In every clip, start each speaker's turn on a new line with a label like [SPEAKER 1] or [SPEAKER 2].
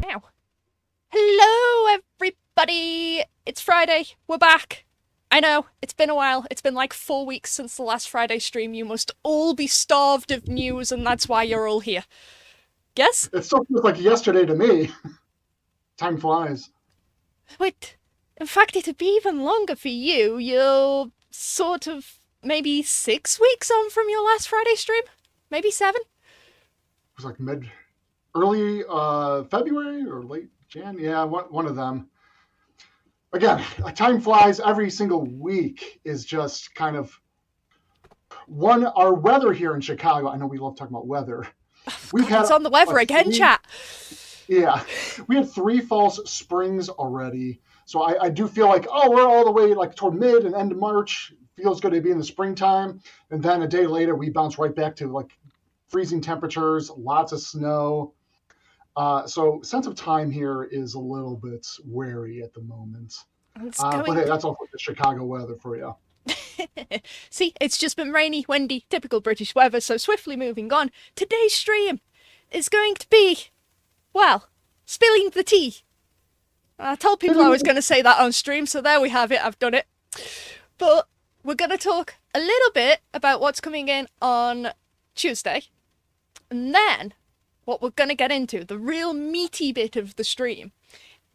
[SPEAKER 1] Ow. Hello, everybody! It's Friday. We're back. I know, it's been a while. It's been like 4 weeks since the last Friday stream. You must all be starved of news, and that's why you're all here. Yes?
[SPEAKER 2] It still feels like yesterday to me. Time flies.
[SPEAKER 1] Wait, in fact, it'd be even longer for you. You're sort of maybe 6 weeks on from your last Friday stream? Maybe 7?
[SPEAKER 2] It was like early February or late Jan. Yeah, one of them. Again, time flies. Every single week is just kind of one. Our weather here in Chicago. I know we love talking about weather. We've
[SPEAKER 1] God, it's on the weather again, chat.
[SPEAKER 2] Yeah, we had 3 false springs already. So I do feel like, we're all the way like toward mid and end of March. Feels good to be in the springtime. And then a day later, we bounce right back to like freezing temperatures, lots of snow. So sense of time here is a little bit wary at the moment. But hey, that's all for the Chicago weather for you.
[SPEAKER 1] See, it's just been rainy, windy, typical British weather, so swiftly moving on. Today's stream is going to be, well, spilling the tea. I told people I was going to say that on stream, so there we have it, I've done it. But we're going to talk a little bit about what's coming in on Tuesday. And then, what we're going to get into, the real meaty bit of the stream,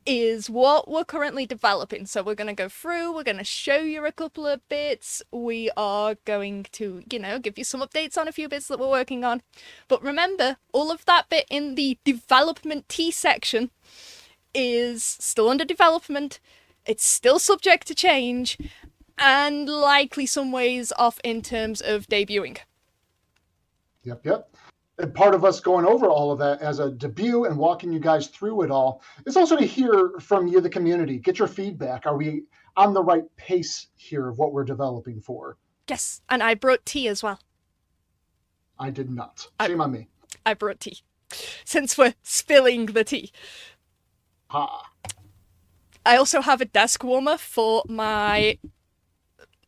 [SPEAKER 1] is what we're currently developing. So we're going to go through, we're going to show you a couple of bits, we are going to, give you some updates on a few bits that we're working on. But remember, all of that bit in the development tea section is still under development, it's still subject to change, and likely some ways off in terms of debuting.
[SPEAKER 2] Yep. And part of us going over all of that as a debut and walking you guys through it all is also to hear from you, the community. Get your feedback. Are we on the right pace here of what we're developing for?
[SPEAKER 1] Yes, and I brought tea as well.
[SPEAKER 2] I did not. Shame on me.
[SPEAKER 1] I brought tea. Since we're spilling the tea.
[SPEAKER 2] Ha.
[SPEAKER 1] I also have a desk warmer for my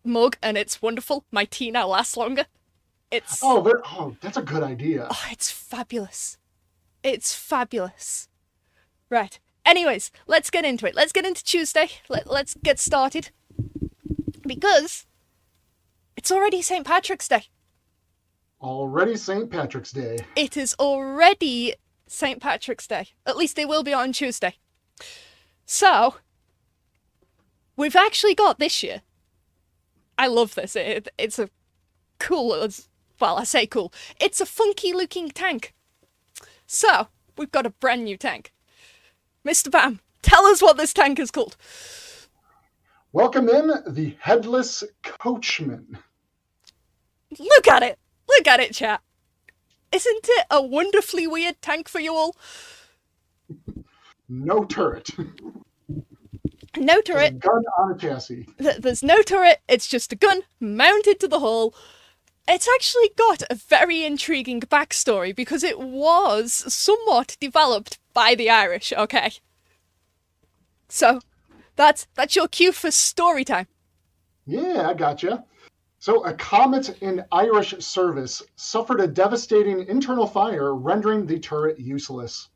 [SPEAKER 1] mug, and it's wonderful. My tea now lasts longer.
[SPEAKER 2] That's a good idea.
[SPEAKER 1] Oh, it's fabulous. It's fabulous. Right. Anyways, let's get into it. Let's get into Tuesday. Let's get started. Because it's already St. Patrick's Day.
[SPEAKER 2] Already St. Patrick's Day.
[SPEAKER 1] It is already St. Patrick's Day. At least it will be on Tuesday. So, we've actually got this year. I love this. It's a cool... Well, I say cool. It's a funky looking tank. So, we've got a brand new tank. Mr. Bam, tell us what this tank is called.
[SPEAKER 2] Welcome in the Headless Coachman.
[SPEAKER 1] Look at it! Look at it, chat. Isn't it a wonderfully weird tank for you all?
[SPEAKER 2] No turret.
[SPEAKER 1] No turret.
[SPEAKER 2] A gun on a chassis.
[SPEAKER 1] There's no turret, it's just a gun mounted to the hull. It's actually got a very intriguing backstory because it was somewhat developed by the Irish, okay? So, that's your cue for story time.
[SPEAKER 2] Yeah, I gotcha. So, a Comet in Irish service suffered a devastating internal fire, rendering the turret useless.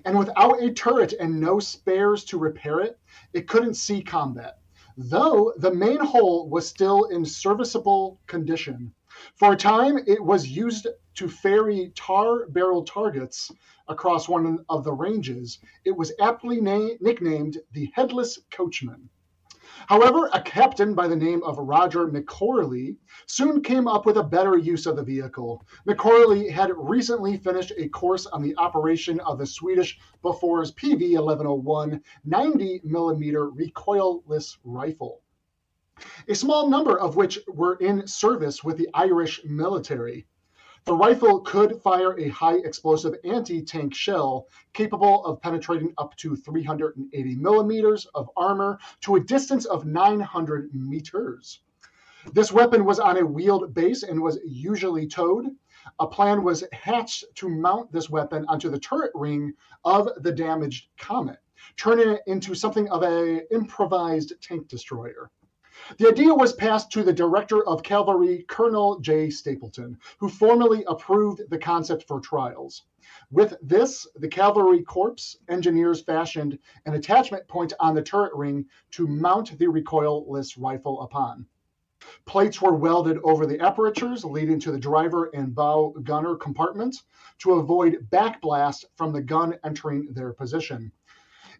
[SPEAKER 2] And without a turret and no spares to repair it, it couldn't see combat, though the main hull was still in serviceable condition. For a time, it was used to ferry tar-barrel targets across one of the ranges. It was aptly nicknamed the Headless Coachman. However, a captain by the name of Roger McCorley soon came up with a better use of the vehicle. McCorley had recently finished a course on the operation of the Swedish Bofor's PV-1101 90mm recoilless rifle, a small number of which were in service with the Irish military. The rifle could fire a high-explosive anti-tank shell capable of penetrating up to 380 millimeters of armor to a distance of 900 meters. This weapon was on a wheeled base and was usually towed. A plan was hatched to mount this weapon onto the turret ring of the damaged Comet, turning it into something of an improvised tank destroyer. The idea was passed to the Director of Cavalry, Colonel J. Stapleton, who formally approved the concept for trials. With this, the Cavalry Corps engineers fashioned an attachment point on the turret ring to mount the recoilless rifle upon. Plates were welded over the apertures, leading to the driver and bow gunner compartments to avoid backblast from the gun entering their position.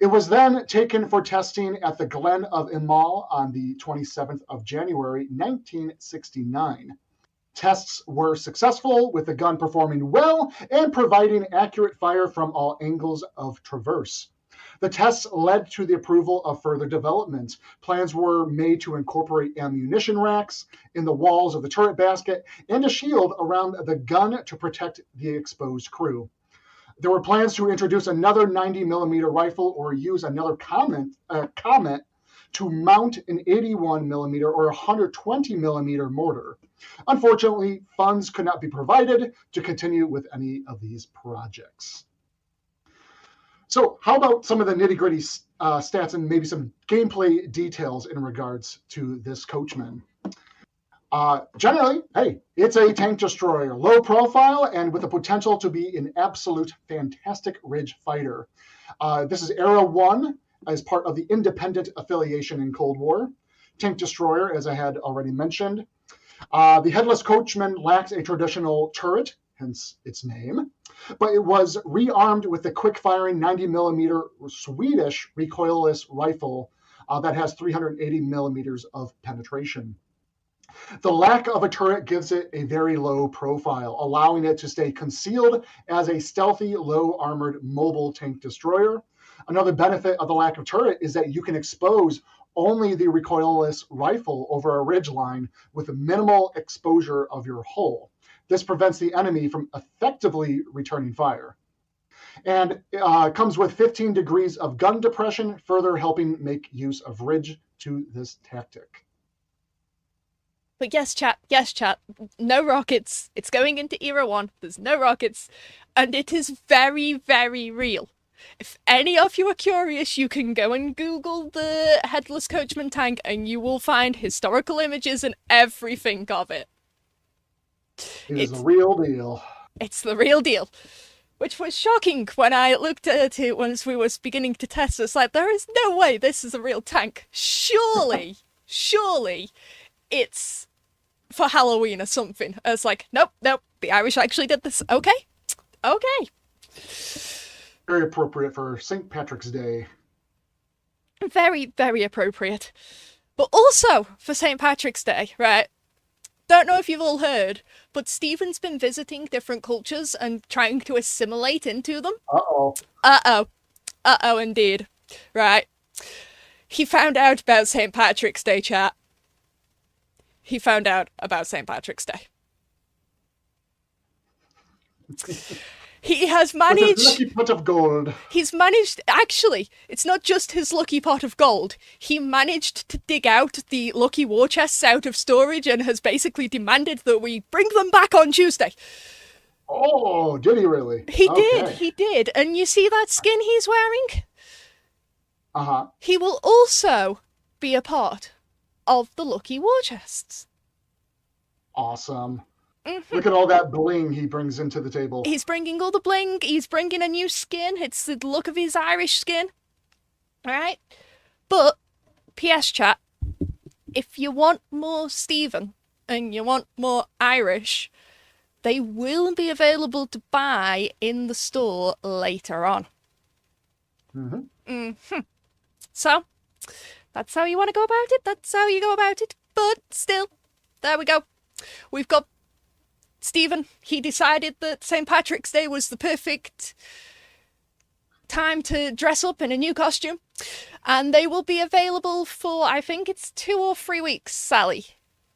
[SPEAKER 2] It was then taken for testing at the Glen of Imal on the 27th of January, 1969. Tests were successful, with the gun performing well and providing accurate fire from all angles of traverse. The tests led to the approval of further development. Plans were made to incorporate ammunition racks in the walls of the turret basket and a shield around the gun to protect the exposed crew. There were plans to introduce another 90mm rifle or use another Comet to mount an 81mm or 120mm mortar. Unfortunately, funds could not be provided to continue with any of these projects. So how about some of the nitty-gritty stats and maybe some gameplay details in regards to this Coachman? Generally, hey, it's a tank destroyer, low profile, and with the potential to be an absolute fantastic ridge fighter. This is Era 1 as part of the independent affiliation in Cold War. Tank destroyer, as I had already mentioned. The Headless Coachman lacks a traditional turret, hence its name, but it was rearmed with the quick-firing 90mm Swedish recoilless rifle that has 380mm of penetration. The lack of a turret gives it a very low profile, allowing it to stay concealed as a stealthy, low-armored mobile tank destroyer. Another benefit of the lack of turret is that you can expose only the recoilless rifle over a ridgeline with minimal exposure of your hull. This prevents the enemy from effectively returning fire. And comes with 15 degrees of gun depression, further helping make use of ridge to this tactic.
[SPEAKER 1] But yes, chat, no rockets. It's going into Era 1. There's no rockets. And it is very, very real. If any of you are curious, you can go and Google the Headless Coachman tank and you will find historical images and everything of it.
[SPEAKER 2] It's the real deal.
[SPEAKER 1] It's the real deal. Which was shocking when I looked at it once we were beginning to test. It's like, there is no way this is a real tank. Surely it's for Halloween or something. It's like, nope, the Irish actually did this. Okay.
[SPEAKER 2] Very appropriate for St. Patrick's Day.
[SPEAKER 1] Very, very appropriate. But also for St. Patrick's Day, right? Don't know if you've all heard, but Stephen's been visiting different cultures and trying to assimilate into them. Uh-oh, indeed. Right. He found out about St. Patrick's Day, chat. He found out about St. Patrick's Day. He has managed... With his lucky pot of gold. He's managed... Actually, it's not just his lucky pot of gold. He managed to dig out the lucky war chests out of storage and has basically demanded that we bring them back on Tuesday.
[SPEAKER 2] Oh, did he really?
[SPEAKER 1] He did. And you see that skin he's wearing?
[SPEAKER 2] Uh-huh.
[SPEAKER 1] He will also be a part of the lucky war chests.
[SPEAKER 2] Awesome. Mm-hmm. Look at all that bling he brings into the table.
[SPEAKER 1] He's bringing all the bling. He's bringing a new skin. It's the look of his Irish skin. All right? But, PS chat, if you want more Stephen and you want more Irish, they will be available to buy in the store later on.
[SPEAKER 2] Mm-hmm.
[SPEAKER 1] Mm-hmm. So, that's how you want to go about it. That's how you go about it. But still, there we go. We've got Stephen. He decided that St. Patrick's Day was the perfect time to dress up in a new costume. And they will be available for, I think it's 2 or 3 weeks, Sally.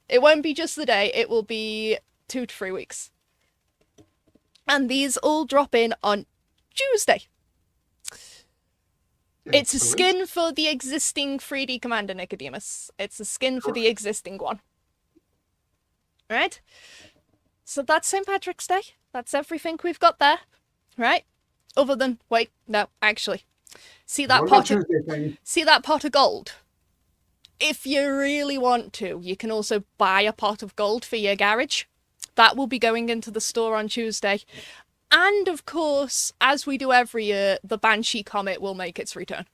[SPEAKER 1] It won't be just the day. It will be 2 to 3 weeks. And these all drop in on Tuesday. It's a skin for the existing 3D Commander Nicodemus. It's a skin for the existing one. Right? So that's St. Patrick's Day. That's everything we've got there. Right? Other than, wait, no, actually. See that pot of gold? if you really want to, you can also buy a pot of gold for your garage. That will be going into the store on Tuesday. And of course, as we do every year, the Banshee Comet will make its return.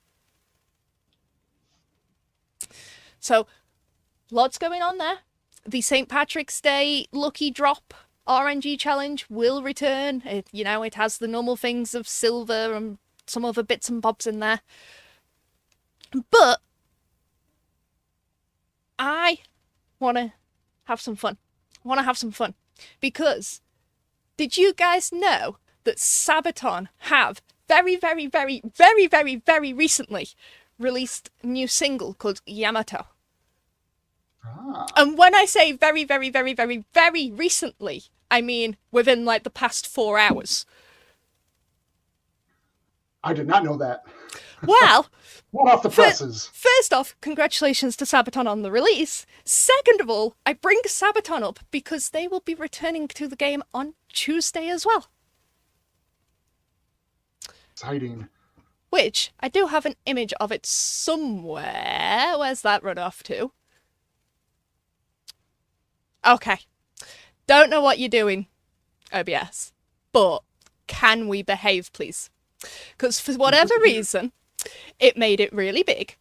[SPEAKER 1] So, lots going on there. The St. Patrick's Day Lucky Drop RNG challenge will return. It has the normal things of silver and some other bits and bobs in there. But I want to have some fun. Because did you guys know that Sabaton have very, very, very, very, very, very recently released a new single called Yamato? And when I say very, very, very, very, very recently, I mean within like the past 4 hours.
[SPEAKER 2] I did not know that.
[SPEAKER 1] Well,
[SPEAKER 2] what off the presses?
[SPEAKER 1] First off, congratulations to Sabaton on the release. Second of all, I bring Sabaton up because they will be returning to the game on Tuesday as well.
[SPEAKER 2] Exciting.
[SPEAKER 1] Which, I do have an image of it somewhere. Where's that run off to? Okay. Don't know what you're doing, OBS. But can we behave, please? Because for whatever reason, it made it really big.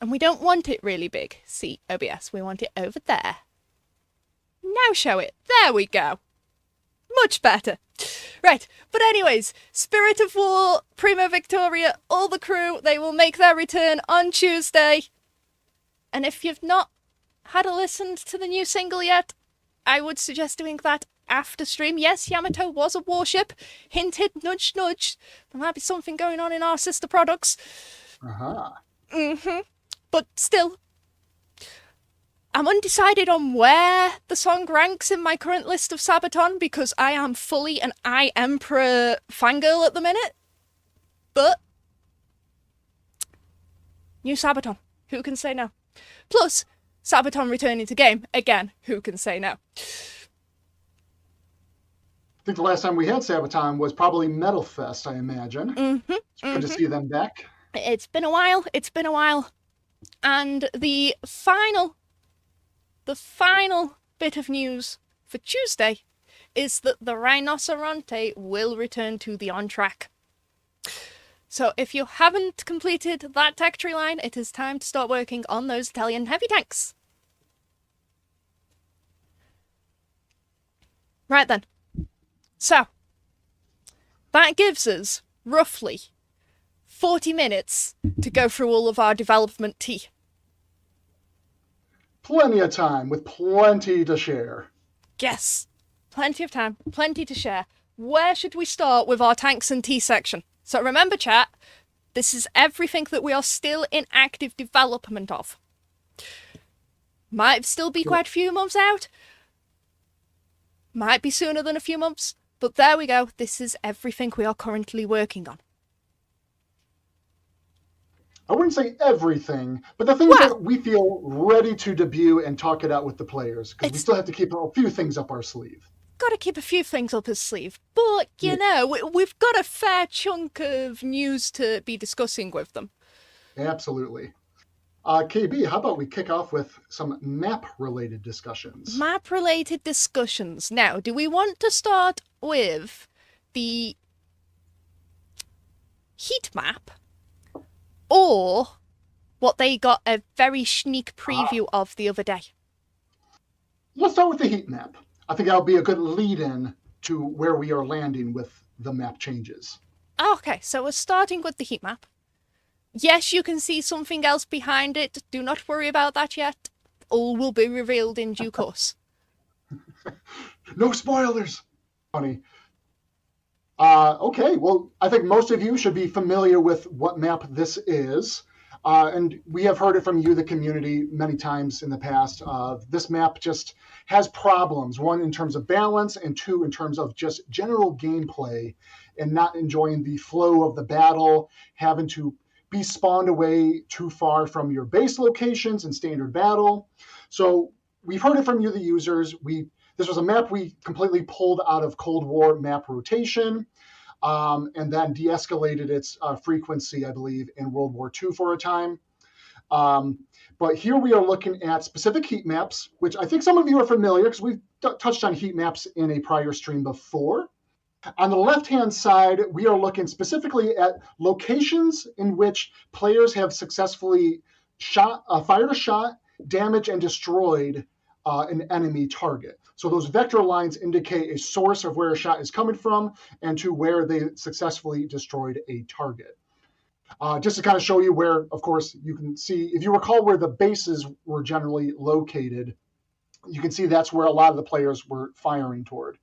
[SPEAKER 1] And we don't want it really big. See, OBS, we want it over there. Now show it. There we go. Much better. Right, but anyways, Spirit of War, Primo Victoria, all the crew, they will make their return on Tuesday. And if you've not had a listen to the new single yet, I would suggest doing that after stream. Yes, Yamato was a warship. Hinted, nudge, nudge. There might be something going on in our sister products. But still, I'm undecided on where the song ranks in my current list of Sabaton because I am fully an I Emperor fangirl at the minute. But new Sabaton, who can say no? Plus, Sabaton returning to game, again, who can say no?
[SPEAKER 2] I think the last time we had Sabaton was probably Metal Fest, I imagine. It's good to see them back.
[SPEAKER 1] It's been a while. And the final bit of news for Tuesday is that the Rhinoceronte will return to the on-track. So if you haven't completed that tech tree line, it is time to start working on those Italian heavy tanks. Right then. So, that gives us roughly 40 minutes to go through all of our development tea.
[SPEAKER 2] Plenty of time with plenty to share.
[SPEAKER 1] Yes, plenty of time, plenty to share. Where should we start with our tanks and tea section? So remember, chat, this is everything that we are still in active development of. Might still be quite a few months out. Might be sooner than a few months. But there we go. This is everything we are currently working on.
[SPEAKER 2] I wouldn't say everything, but the things that we feel ready to debut and talk it out with the players, because we still have to keep a few things up our sleeve.
[SPEAKER 1] Got to keep a few things up his sleeve, but you know, we've got a fair chunk of news to be discussing with them.
[SPEAKER 2] Absolutely. KB, how about we kick off with some map-related discussions?
[SPEAKER 1] Map-related discussions. Now, do we want to start with the heat map, or what they got a very sneak preview of the other day?
[SPEAKER 2] Let's start with the heat map. I think that'll be a good lead-in to where we are landing with the map changes.
[SPEAKER 1] Okay, so we're starting with the heat map. Yes, you can see something else behind it. Do not worry about that yet. All will be revealed in due course.
[SPEAKER 2] No spoilers! Funny. Okay, well, I think most of you should be familiar with what map this is. And we have heard it from you, the community, many times in the past. This map just has problems. One, in terms of balance, and two, in terms of just general gameplay and not enjoying the flow of the battle, having to be spawned away too far from your base locations in standard battle. So we've heard it from you, the users. This was a map we completely pulled out of Cold War map rotation, and then de-escalated its frequency, I believe, in World War II for a time. But here we are looking at specific heat maps, which I think some of you are familiar because we've touched on heat maps in a prior stream before. On the left-hand side, we are looking specifically at locations in which players have successfully fired a shot, damaged, and destroyed an enemy target. So those vector lines indicate a source of where a shot is coming from and to where they successfully destroyed a target. Just to kind of show you where, of course, you can see, if you recall where the bases were generally located, you can see that's where a lot of the players were firing toward.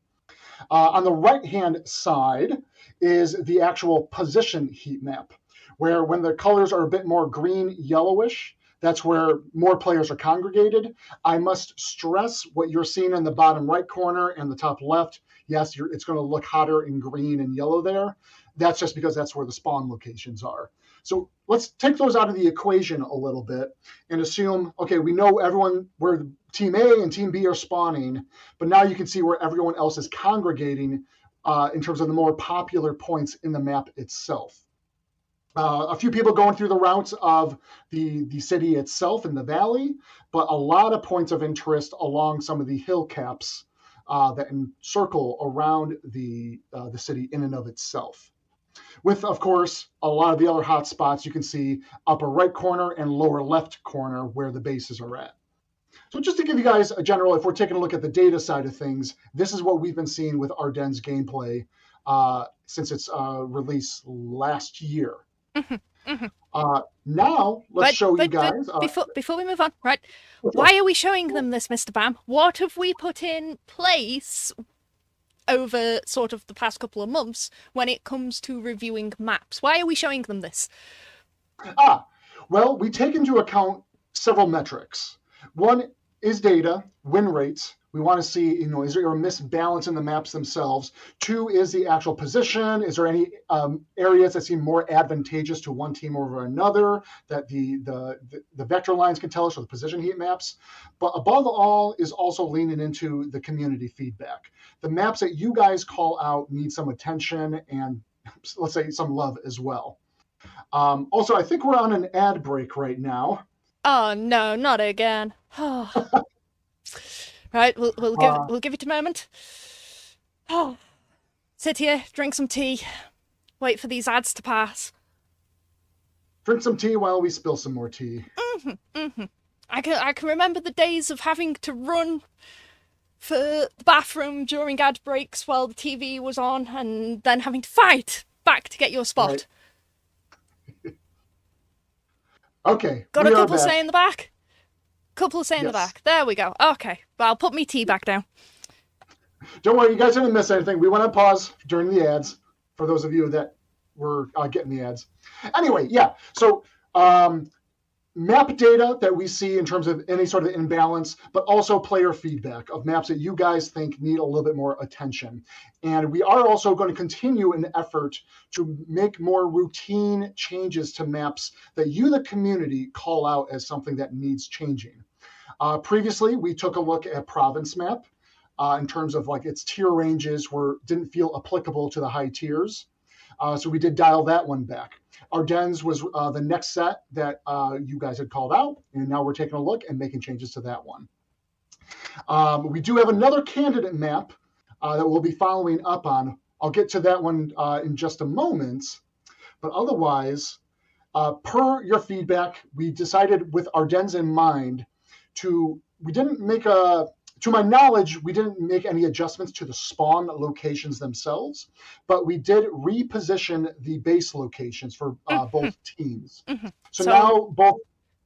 [SPEAKER 2] On the right-hand side is the actual position heat map, where when the colors are a bit more green, yellowish, that's where more players are congregated. I must stress what you're seeing in the bottom right corner and the top left. Yes, it's going to look hotter in green and yellow there. That's just because that's where the spawn locations are. So let's take those out of the equation a little bit and assume, okay, we know everyone where Team A and Team B are spawning, but now you can see where everyone else is congregating in terms of the more popular points in the map itself. A few people going through the routes of the city itself in the valley, but a lot of points of interest along some of the hill caps that encircle around the city in and of itself. With, of course, a lot of the other hot spots you can see upper right corner and lower left corner where the bases are at. So just to give you guys a general, if we're taking a look at the data side of things, this is what we've been seeing with Ardennes gameplay since its release last year. Now, let's show you guys.
[SPEAKER 1] Before we move on, right? Why are we showing them this, Mr. Bam? What have we put in place over sort of the past couple of months when it comes to reviewing maps? Why are we showing them this?
[SPEAKER 2] Well, we take into account several metrics. One is data, win rates. We want to see, is there a misbalance in the maps themselves? Two is the actual position. Is there any areas that seem more advantageous to one team over another that the vector lines can tell us, or the position heat maps? But above all is also leaning into the community feedback. The maps that you guys call out need some attention and, let's say, some love as well. Also, I think we're on an ad break right now.
[SPEAKER 1] Oh no, not again. Right, we'll give it a moment. Oh, sit here, drink some tea, wait for these ads to pass.
[SPEAKER 2] Drink some tea while we spill some more tea.
[SPEAKER 1] I can remember the days of having to run for the bathroom during ad breaks while the TV was on, and then having to fight back to get your spot.
[SPEAKER 2] Right. Okay.
[SPEAKER 1] Got a couple stay in the back? Couple stay in the back. There we go. Okay. Well, I'll put me tea back down.
[SPEAKER 2] Don't worry, you guys didn't miss anything. We went on pause during the ads for those of you that were getting the ads. Anyway, yeah. So map data that we see in terms of any sort of imbalance, but also player feedback of maps that you guys think need a little bit more attention. And we are also going to continue an effort to make more routine changes to maps that you, the community, call out as something that needs changing. Previously, we took a look at province map in terms of like its tier ranges didn't feel applicable to the high tiers. So we did dial that one back. Ardennes was the next set that you guys had called out, and now we're taking a look and making changes to that one. We do have another candidate map that we'll be following up on. I'll get to that one in just a moment, but otherwise, per your feedback, we decided with Ardennes in mind to my knowledge, we didn't make any adjustments to the spawn locations themselves, but we did reposition the base locations for both teams. So now both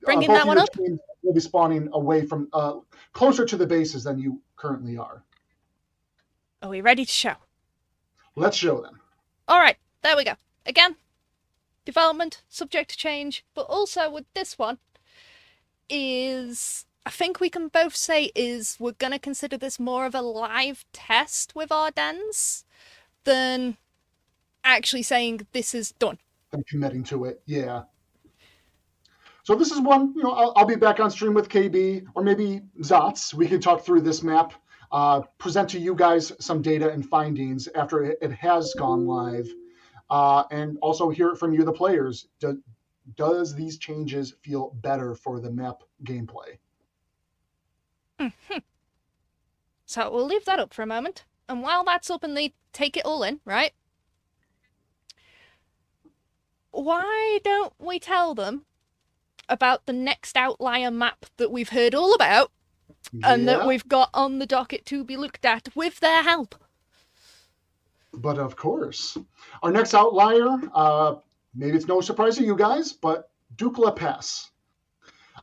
[SPEAKER 1] bringing that one up,
[SPEAKER 2] teams will be spawning away from closer to the bases than you currently are.
[SPEAKER 1] Are we ready to show?
[SPEAKER 2] Let's show them.
[SPEAKER 1] All right, there we go. Again, development, subject to change, but also with this one I think we can both say we're going to consider this more of a live test with Ardennes than actually saying this is done.
[SPEAKER 2] And committing to it, yeah. So this is one, I'll be back on stream with KB or maybe Zots. We can talk through this map, present to you guys some data and findings after it has gone live, and also hear it from you, the players. does these changes feel better for the map gameplay?
[SPEAKER 1] So we'll leave that up for a moment. And while that's up and they take it all in, right? Why don't we tell them about the next outlier map that we've heard all about and that we've got on the docket to be looked at with their help?
[SPEAKER 2] But of course, our next outlier, maybe it's no surprise to you guys, but Dukla Pass.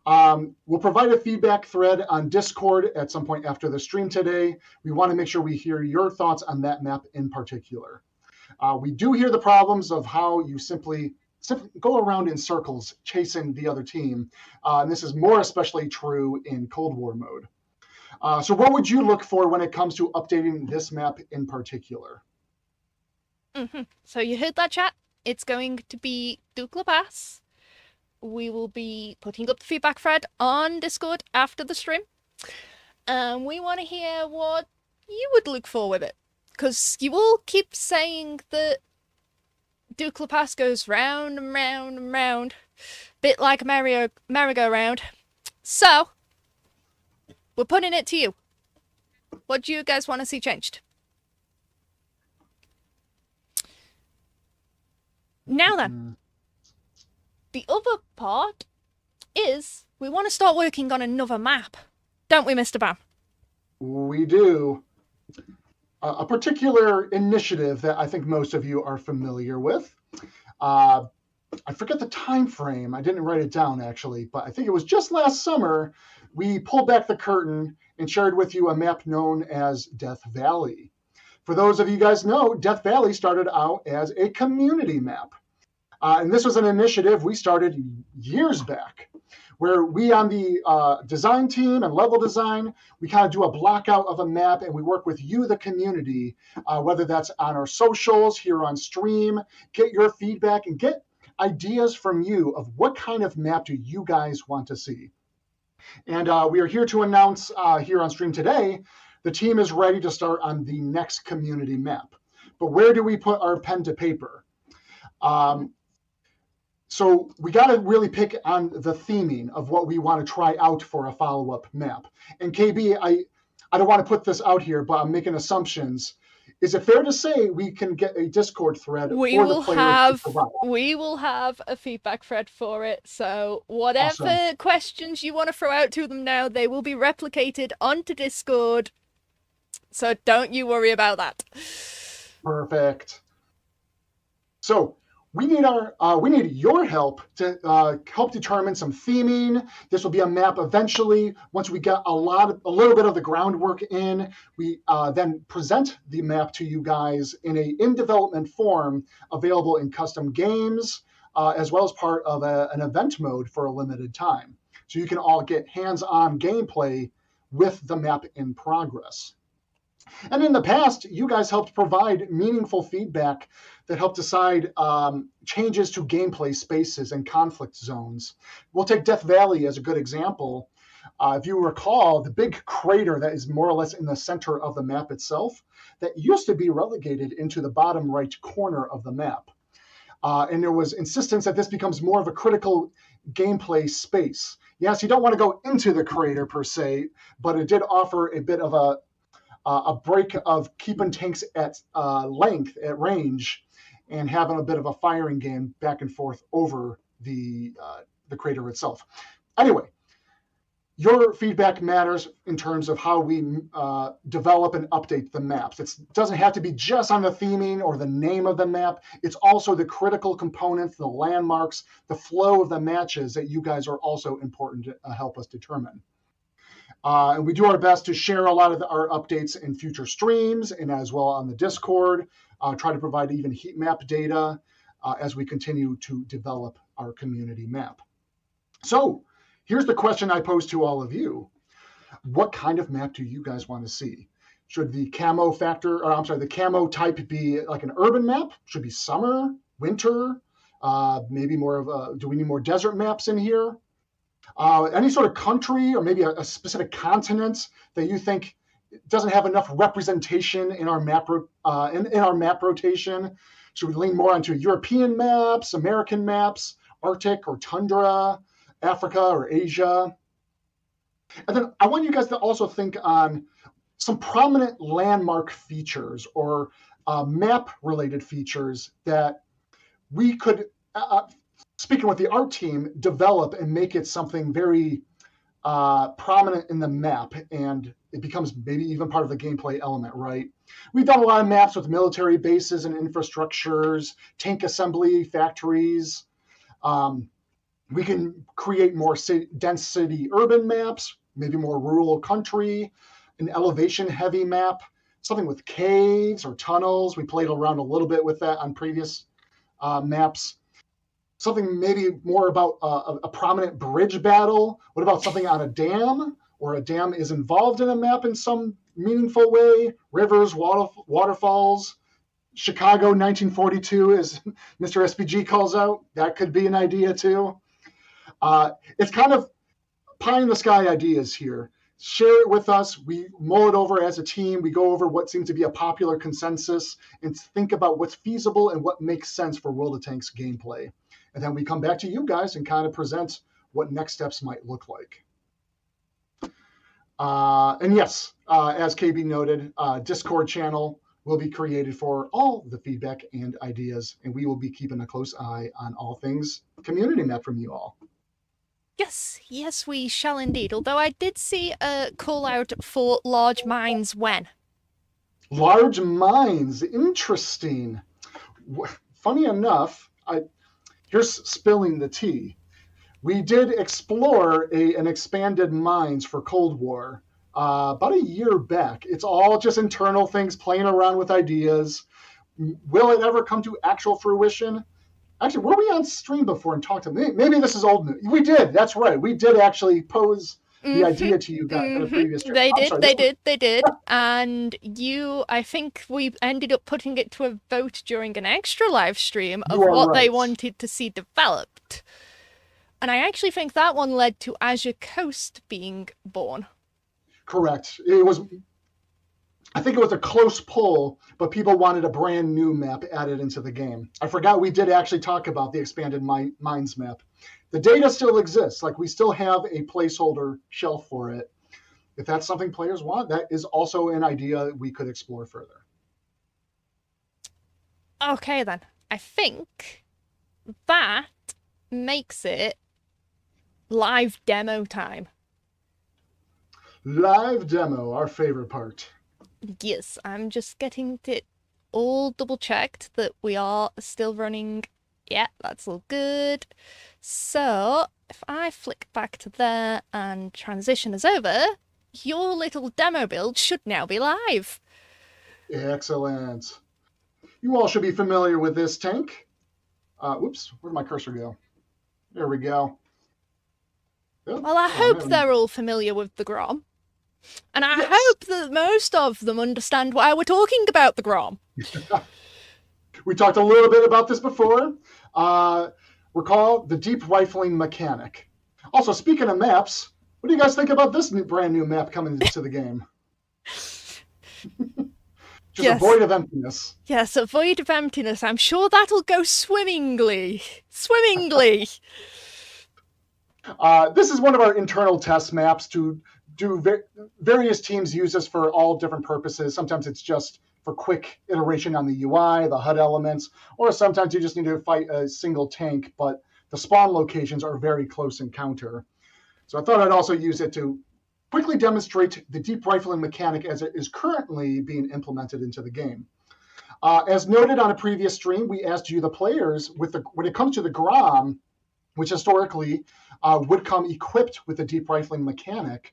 [SPEAKER 2] We'll provide a feedback thread on Discord at some point after the stream today. We want to make sure we hear your thoughts on that map in particular. We do hear the problems of how you simply go around in circles chasing the other team. And this is more especially true in Cold War mode. So what would you look for when it comes to updating this map in particular?
[SPEAKER 1] So you heard that, chat? It's going to be Dukla Pass. We will be putting up the feedback thread on Discord after the stream. And we want to hear what you would look for with it. Because you all keep saying that Dukla Pass goes round and round and round. Bit like a merry-go-round. So, we're putting it to you. What do you guys want to see changed? Now then, the other part is we want to start working on another map. Don't we, Mr. Bam?
[SPEAKER 2] We do. A particular initiative that I think most of you are familiar with. I forget the time frame. I didn't write it down, actually, but I think it was just last summer we pulled back the curtain and shared with you a map known as Death Valley. For those of you guys know, Death Valley started out as a community map. And this was an initiative we started years back, where we on the design team and level design, we kind of do a block out of a map and we work with you, the community, whether that's on our socials, here on stream, get your feedback and get ideas from you of what kind of map do you guys want to see. And we are here to announce here on stream today, the team is ready to start on the next community map. But where do we put our pen to paper? So we got to really pick on the theming of what we want to try out for a follow-up map. And KB, I don't want to put this out here, but I'm making assumptions. Is it fair to say we can get a Discord thread for the players to provide?
[SPEAKER 1] We will have a feedback thread for it. So whatever questions you want to throw out to them now, they will be replicated onto Discord. So don't you worry about that.
[SPEAKER 2] Perfect. So we need your help to help determine some theming. This will be a map eventually. Once we get a little bit of the groundwork in, we then present the map to you guys in a in-development form available in custom games, as well as part of an event mode for a limited time. So you can all get hands-on gameplay with the map in progress. And in the past, you guys helped provide meaningful feedback that helped decide changes to gameplay spaces and conflict zones. We'll take Death Valley as a good example. If you recall, the big crater that is more or less in the center of the map itself, that used to be relegated into the bottom right corner of the map. And there was insistence that this becomes more of a critical gameplay space. Yes, you don't want to go into the crater per se, but it did offer a bit of a break of keeping tanks at length, at range, and having a bit of a firing game back and forth over the crater itself. Anyway, your feedback matters in terms of how we develop and update the maps. It doesn't have to be just on the theming or the name of the map. It's also the critical components, the landmarks, the flow of the matches that you guys are also important to help us determine. And we do our best to share a lot of our updates in future streams and as well on the Discord, try to provide even heat map data as we continue to develop our community map. So here's the question I pose to all of you. What kind of map do you guys want to see? Should the camo the camo type be like an urban map? Should it be summer, winter, maybe more of do we need more desert maps in here? Any sort of country or maybe a specific continent that you think doesn't have enough representation in our map in our map rotation? Should we lean more onto European maps, American maps, Arctic or tundra, Africa or Asia. And then I want you guys to also think on some prominent landmark features or map-related features that we could, speaking with the art team, develop and make it something very prominent in the map, and it becomes maybe even part of the gameplay element, right? We've done a lot of maps with military bases and infrastructures, tank assembly factories. We can create more dense city urban maps, maybe more rural country, an elevation heavy map, something with caves or tunnels. We played around a little bit with that on previous maps. Something maybe more about a prominent bridge battle. What about something on a dam, or a dam is involved in a map in some meaningful way? Rivers, waterfalls, Chicago 1942, as Mr. SPG calls out. That could be an idea too. It's kind of pie in the sky ideas here. Share it with us. We mull it over as a team. We go over what seems to be a popular consensus and think about what's feasible and what makes sense for World of Tanks gameplay. And then we come back to you guys and kind of present what next steps might look like. And yes, as KB noted, Discord channel will be created for all the feedback and ideas, and we will be keeping a close eye on all things community map from you all.
[SPEAKER 1] Yes, we shall indeed. Although I did see a call out for large mines when.
[SPEAKER 2] Large mines, interesting. Funny enough, here's spilling the tea. We did explore an expanded mines for Cold War about a year back. It's all just internal things, playing around with ideas. Will it ever come to actual fruition? Actually, were we on stream before and talked to me? Maybe this is old news. We did. That's right. We did actually pose the idea to you guys in a previous stream.
[SPEAKER 1] They did. And I think we ended up putting it to a vote during an extra live stream of what they wanted to see developed. And I actually think that one led to Azure Coast being born.
[SPEAKER 2] Correct. I think it was a close pull, but people wanted a brand new map added into the game. I forgot we did actually talk about the expanded mines map. The data still exists. Like, we still have a placeholder shelf for it. If that's something players want, that is also an idea we could explore further.
[SPEAKER 1] Okay, then. I think that makes it live demo time.
[SPEAKER 2] Live demo, our favorite part.
[SPEAKER 1] Yes, I'm just getting it all double checked that we are still running. Yeah, that's all good. So if I flick back to there and transition us over, your little demo build should now be live.
[SPEAKER 2] Excellent. You all should be familiar with this tank. Whoops, where'd my cursor go? There we go.
[SPEAKER 1] Well, I hope they're all familiar with the Grom. And I hope that most of them understand why we're talking about the Grom.
[SPEAKER 2] We talked a little bit about this before. Recall the deep rifling mechanic. Also, speaking of maps, what do you guys think about this brand new map coming into the game? A void of emptiness.
[SPEAKER 1] Yes, a void of emptiness. I'm sure that'll go swimmingly. Swimmingly.
[SPEAKER 2] This is one of our internal test maps to do. Various teams use this for all different purposes. Sometimes it's just for quick iteration on the UI, the HUD elements, or sometimes you just need to fight a single tank, but the spawn locations are very close encounter. So I thought I'd also use it to quickly demonstrate the deep rifling mechanic as it is currently being implemented into the game. As noted on a previous stream, we asked you, the players, when it comes to the Grom, which historically would come equipped with a deep rifling mechanic,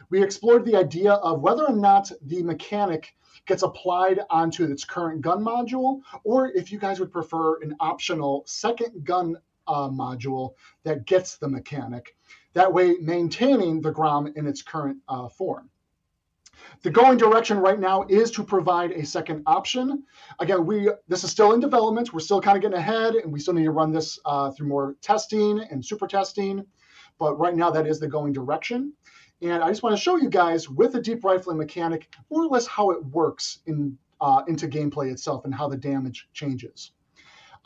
[SPEAKER 2] we explored the idea of whether or not the mechanic gets applied onto its current gun module, or if you guys would prefer an optional second gun module that gets the mechanic. That way, maintaining the Grom in its current form. The going direction right now is to provide a second option. Again, this is still in development. We're still kind of getting ahead, and we still need to run this through more testing and super testing. But right now, that is the going direction. And I just want to show you guys with the deep rifling mechanic, more or less how it works into gameplay itself and how the damage changes.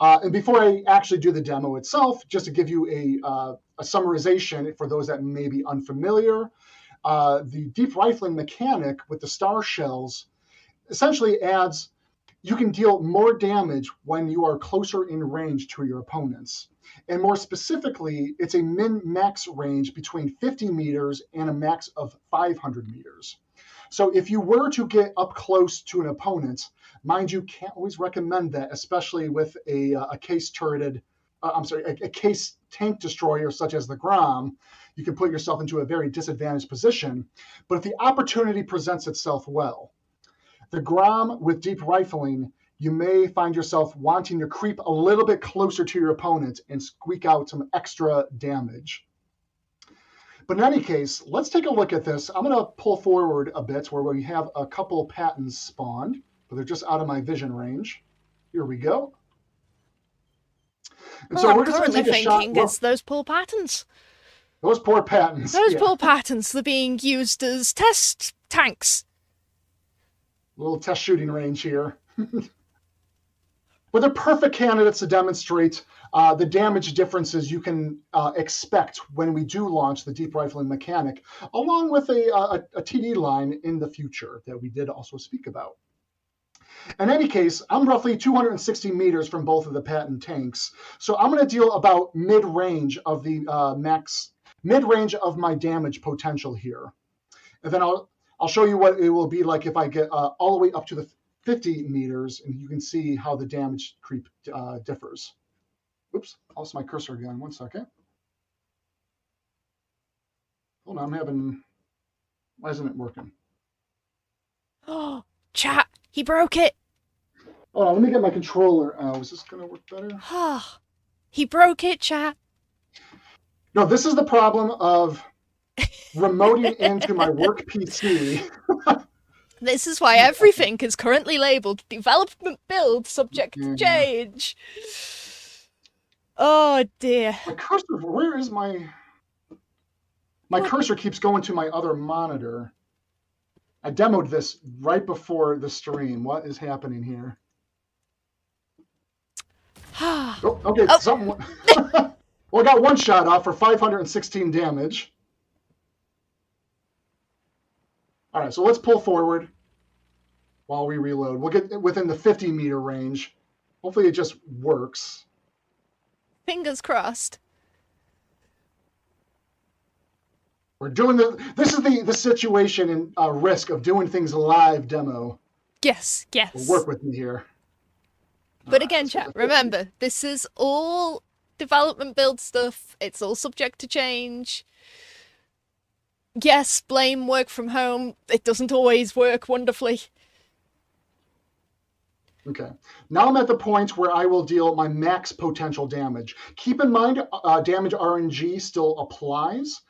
[SPEAKER 2] And before I actually do the demo itself, just to give you a summarization for those that may be unfamiliar, the deep rifling mechanic with the star shells essentially adds, you can deal more damage when you are closer in range to your opponents. And more specifically, it's a min-max range between 50 meters and a max of 500 meters. So if you were to get up close to an opponent, mind you, can't always recommend that, especially with a case turreted, a case tank destroyer such as the Grom. You can put yourself into a very disadvantaged position. But if the opportunity presents itself well, the Grom with deep rifling, you may find yourself wanting to creep a little bit closer to your opponent and squeak out some extra damage. But in any case, let's take a look at this. I'm going to pull forward a bit where we have a couple patents spawned, but they're just out of my vision range. Here we go.
[SPEAKER 1] And so we're just going to take a shot. It's those poor patents.
[SPEAKER 2] Those poor patents.
[SPEAKER 1] Those poor patents. They're being used as test tanks.
[SPEAKER 2] Little test shooting range here. But they're perfect candidates to demonstrate the damage differences you can expect when we do launch the deep rifling mechanic, along with a TD line in the future that we did also speak about. In any case, I'm roughly 260 meters from both of the patent tanks, so I'm going to deal about mid-range of the mid-range of my damage potential here. And then I'll show you what it will be like if I get all the way up to the 50 meters, and you can see how the damage creep differs. Oops, I lost my cursor again. 1 second. Hold on, why isn't it working?
[SPEAKER 1] Oh, chat, he broke it.
[SPEAKER 2] Hold on, let me get my controller. Is this going to work better?
[SPEAKER 1] He broke it, chat.
[SPEAKER 2] No, this is the problem of remoting into my work PC.
[SPEAKER 1] This is why everything is currently labeled development build subject to change. Oh dear.
[SPEAKER 2] My cursor, where is my cursor keeps going to my other monitor. I demoed this right before the stream. What is happening here? Okay, something. Well, I got one shot off for 516 damage. All right, so let's pull forward while we reload. We'll get within the 50-meter range. Hopefully it just works.
[SPEAKER 1] Fingers crossed.
[SPEAKER 2] We're doing this is the situation and risk of doing things live demo.
[SPEAKER 1] Yes.
[SPEAKER 2] Well, work with me here.
[SPEAKER 1] But again, chat, remember, this is all development build stuff. It's all subject to change. Yes, blame work from home. It doesn't always work wonderfully.
[SPEAKER 2] Okay. Now I'm at the point where I will deal my max potential damage. Keep in mind, damage RNG still applies.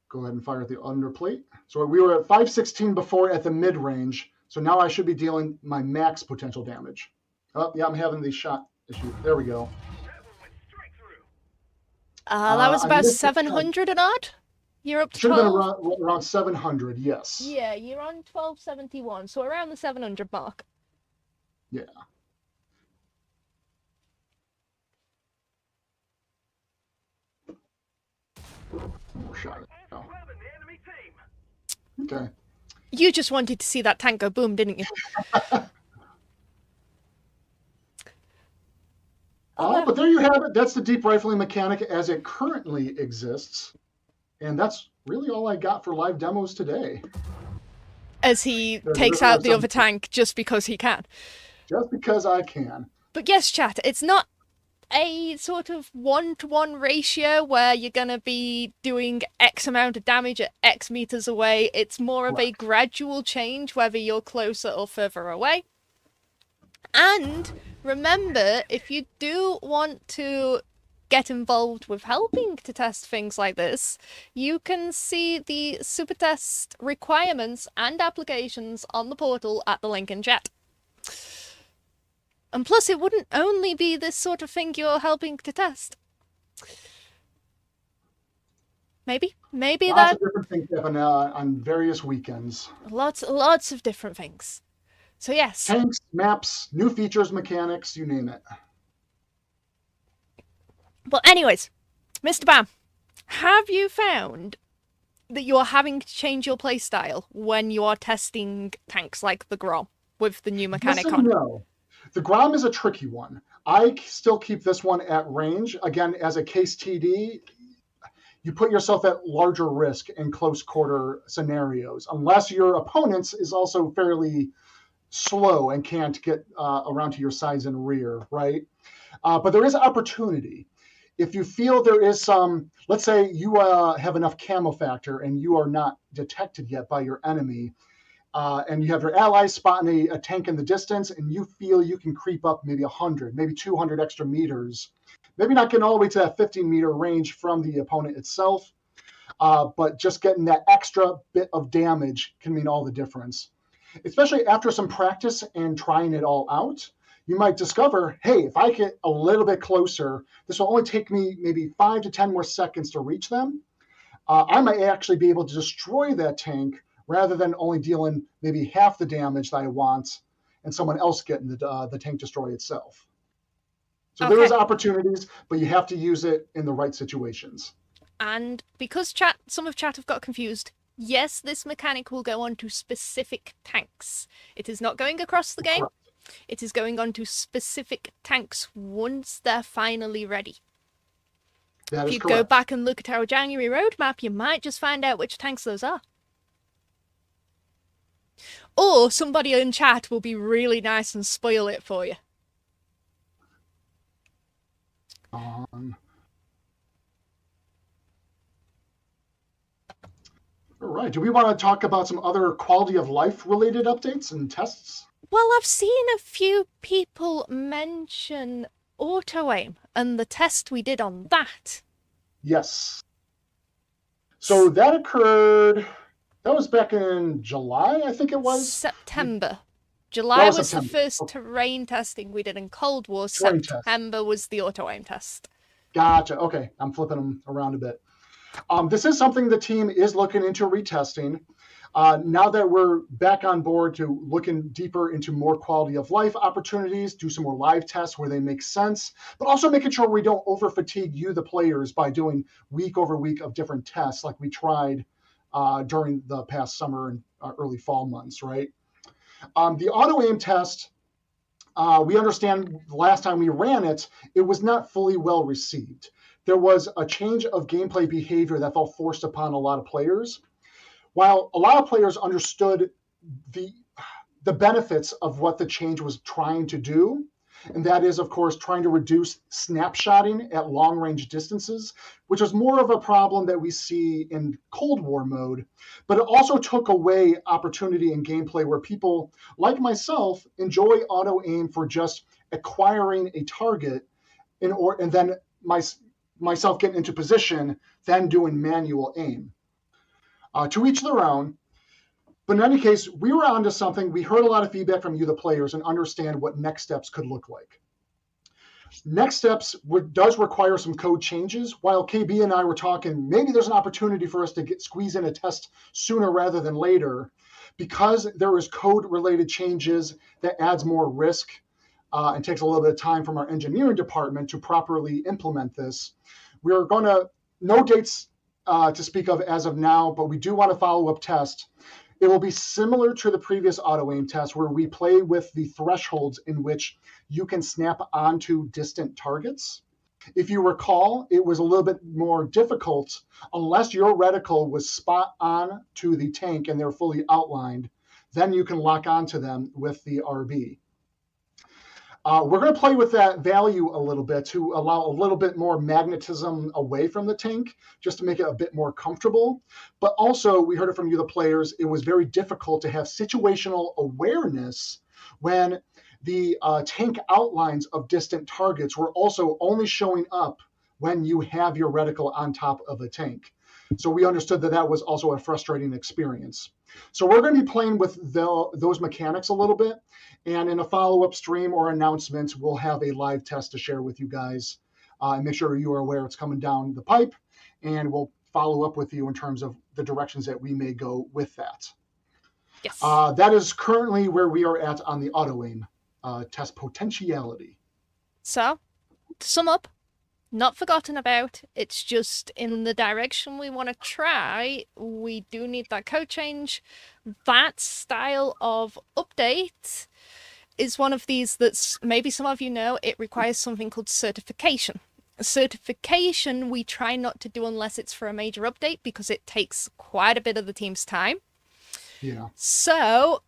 [SPEAKER 2] Go ahead and fire at the underplate. So we were at 516 before at the mid-range. So now I should be dealing my max potential damage. Oh, yeah, I'm having the shot issue. There we go.
[SPEAKER 1] That was about 700 and odd. You're up to
[SPEAKER 2] should have been around 700, yes.
[SPEAKER 1] Yeah, you're on 1271, so around the 700 mark.
[SPEAKER 2] Yeah. Shot it. Oh. Okay.
[SPEAKER 1] You just wanted to see that tank go boom, didn't you?
[SPEAKER 2] But there you have it. That's the deep rifling mechanic as it currently exists. And that's really all I got for live demos today.
[SPEAKER 1] As he takes out the other tank just because he can.
[SPEAKER 2] Just because I can.
[SPEAKER 1] But yes, chat, it's not a sort of 1-to-1 ratio where you're going to be doing X amount of damage at X meters away. It's more of a gradual change, whether you're closer or further away. And remember, if you do want to get involved with helping to test things like this, you can see the super test requirements and applications on the portal at the link in chat. And plus, it wouldn't only be this sort of thing you're helping to test. Maybe
[SPEAKER 2] lots of different things happen on various weekends.
[SPEAKER 1] Lots of different things. So yes.
[SPEAKER 2] Tanks, maps, new features, mechanics, you name it.
[SPEAKER 1] But anyways, Mr. Bam, have you found that you're having to change your playstyle when you are testing tanks like the Grom with the new
[SPEAKER 2] Yes
[SPEAKER 1] mechanic
[SPEAKER 2] and
[SPEAKER 1] on?
[SPEAKER 2] no. The Grom is a tricky one. I still keep this one at range. Again, as a case TD, you put yourself at larger risk in close quarter scenarios, unless your opponent is also fairly slow and can't get around to your sides and rear, right? But there is opportunity. If you feel there is some, let's say you have enough camo factor and you are not detected yet by your enemy, and you have your allies spotting a tank in the distance, and you feel you can creep up maybe 100, maybe 200 extra meters, maybe not getting all the way to that 15-meter range from the opponent itself, but just getting that extra bit of damage can mean all the difference. Especially after some practice and trying it all out, you might discover, hey, if I get a little bit closer, this will only take me maybe 5 to 10 more seconds to reach them. I might actually be able to destroy that tank rather than only dealing maybe half the damage that I want and someone else getting the tank destroy itself. So there is
[SPEAKER 1] Okay.
[SPEAKER 2] opportunities, but you have to use it in the right situations.
[SPEAKER 1] And because some of chat have got confused, yes, this mechanic will go on to specific tanks. It is not going across the game.
[SPEAKER 2] Correct.
[SPEAKER 1] It is going on to specific tanks once they're finally ready.
[SPEAKER 2] That
[SPEAKER 1] If
[SPEAKER 2] is
[SPEAKER 1] you
[SPEAKER 2] correct.
[SPEAKER 1] go back and look at our January roadmap, you might just find out which tanks those are. Or somebody in chat will be really nice and spoil it for you.
[SPEAKER 2] All right. Do we want to talk about some other quality of life related updates and tests?
[SPEAKER 1] Well, I've seen a few people mention auto aim and the test we did on that.
[SPEAKER 2] Yes. So that occurred, that was back in July, I think it was.
[SPEAKER 1] September.
[SPEAKER 2] That
[SPEAKER 1] July
[SPEAKER 2] was
[SPEAKER 1] was the
[SPEAKER 2] September.
[SPEAKER 1] first terrain testing we did in Cold War.
[SPEAKER 2] Terrain test.
[SPEAKER 1] September was the auto aim test.
[SPEAKER 2] Gotcha. Okay. I'm flipping them around a bit. This is something the team is looking into retesting. Now that we're back on board to looking deeper into more quality of life opportunities, do some more live tests where they make sense, but also making sure we don't over fatigue you, the players, by doing week over week of different tests like we tried during the past summer and early fall months, right? The auto aim test, we understand the last time we ran it, it was not fully well received. There was a change of gameplay behavior that felt forced upon a lot of players. While a lot of players understood the benefits of what the change was trying to do, and that is, of course, trying to reduce snapshotting at long-range distances, which is more of a problem that we see in Cold War mode, but it also took away opportunity in gameplay where people, like myself, enjoy auto-aim for just acquiring a target and then myself getting into position, then doing manual aim. To each their own. But in any case, we were onto something. We heard a lot of feedback from you, the players, and understand what next steps could look like. Next steps does require some code changes. While KB and I were talking, maybe there's an opportunity for us to squeeze in a test sooner rather than later. Because there is code-related changes that adds more risk and takes a little bit of time from our engineering department to properly implement this. We're going to, no dates to speak of as of now, but we do want a follow-up test. It will be similar to the previous auto aim test where we play with the thresholds in which you can snap onto distant targets. If you recall, it was a little bit more difficult unless your reticle was spot on to the tank and they're fully outlined, then you can lock onto them with the RB. We're going to play with that value a little bit to allow a little bit more magnetism away from the tank, just to make it a bit more comfortable. But also, we heard it from you, the players, it was very difficult to have situational awareness when the tank outlines of distant targets were also only showing up when you have your reticle on top of a tank. So we understood that that was also a frustrating experience. So we're going to be playing with those mechanics a little bit. And in a follow-up stream or announcement, we'll have a live test to share with you guys and make sure you are aware it's coming down the pipe. And we'll follow up with you in terms of the directions that we may go with that.
[SPEAKER 1] Yes.
[SPEAKER 2] That is currently where we are at on the auto aim test potentiality.
[SPEAKER 1] So, to sum up, not forgotten about, it's just in the direction we want to try. We do need that code change. That style of update is one of these that's, maybe some of you know, it requires something called certification. Certification we try not to do unless it's for a major update, because it takes quite a bit of the team's time.
[SPEAKER 2] Yeah.
[SPEAKER 1] So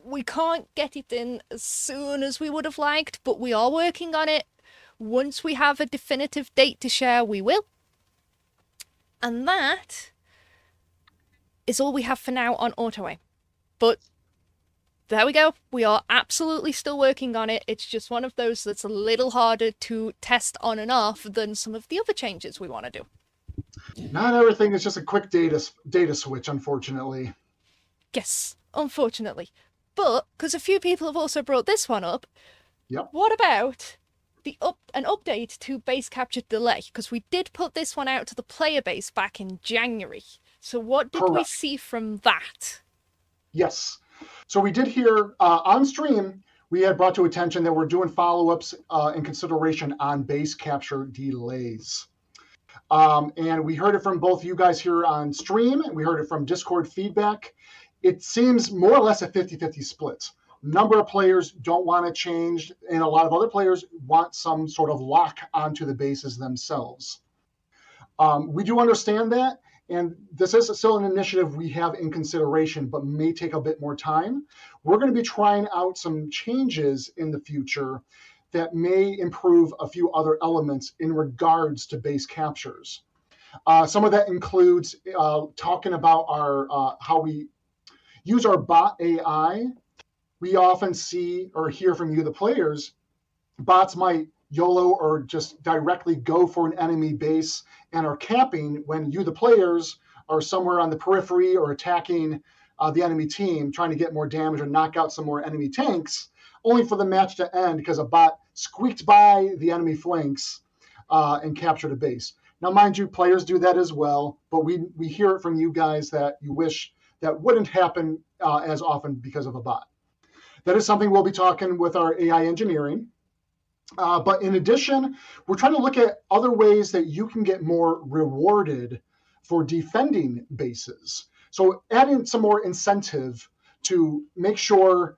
[SPEAKER 1] we can't get it in as soon as we would have liked, but we are working on it. Once we have a definitive date to share, we will. And that is all we have for now on auto aim. But there we go. We are absolutely still working on it. It's just one of those that's a little harder to test on and off than some of the other changes we want to do.
[SPEAKER 2] Not everything is just a quick data switch, unfortunately.
[SPEAKER 1] Yes, unfortunately. But, because a few people have also brought this one up,
[SPEAKER 2] Yep.
[SPEAKER 1] what about an update to base capture delay? Because we did put this one out to the player base back in January. So what did we see from that?
[SPEAKER 2] Yes. So we did hear on stream, we had brought to attention that we're doing follow-ups in consideration on base capture delays. And we heard it from both you guys here on stream, and we heard it from Discord feedback. It seems more or less a 50-50 split. Number of players don't want to change, and a lot of other players want some sort of lock onto the bases themselves. We do understand that, and this is still an initiative we have in consideration, but may take a bit more time. We're going to be trying out some changes in the future that may improve a few other elements in regards to base captures. Some of that includes talking about our how we use our bot AI. We often see or hear from you, the players, bots might YOLO or just directly go for an enemy base and are camping when you, the players, are somewhere on the periphery or attacking the enemy team, trying to get more damage or knock out some more enemy tanks, only for the match to end because a bot squeaked by the enemy flanks and captured a base. Now, mind you, players do that as well, but we hear it from you guys that you wish that wouldn't happen as often because of a bot. That is something we'll be talking with our AI engineering. But in addition, we're trying to look at other ways that you can get more rewarded for defending bases. So adding some more incentive to make sure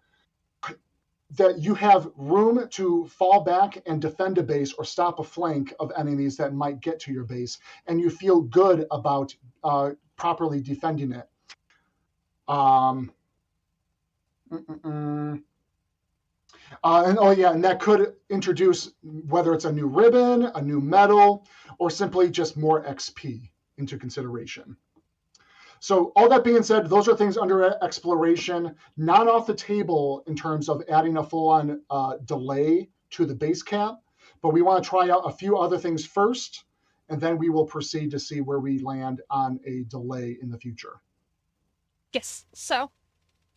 [SPEAKER 2] that you have room to fall back and defend a base or stop a flank of enemies that might get to your base, and you feel good about properly defending it. And that could introduce, whether it's a new ribbon, a new medal, or simply just more XP into consideration. So all that being said, those are things under exploration, not off the table in terms of adding a full-on delay to the base cap, but we want to try out a few other things first, and then we will proceed to see where we land on a delay in the future.
[SPEAKER 1] Yes, so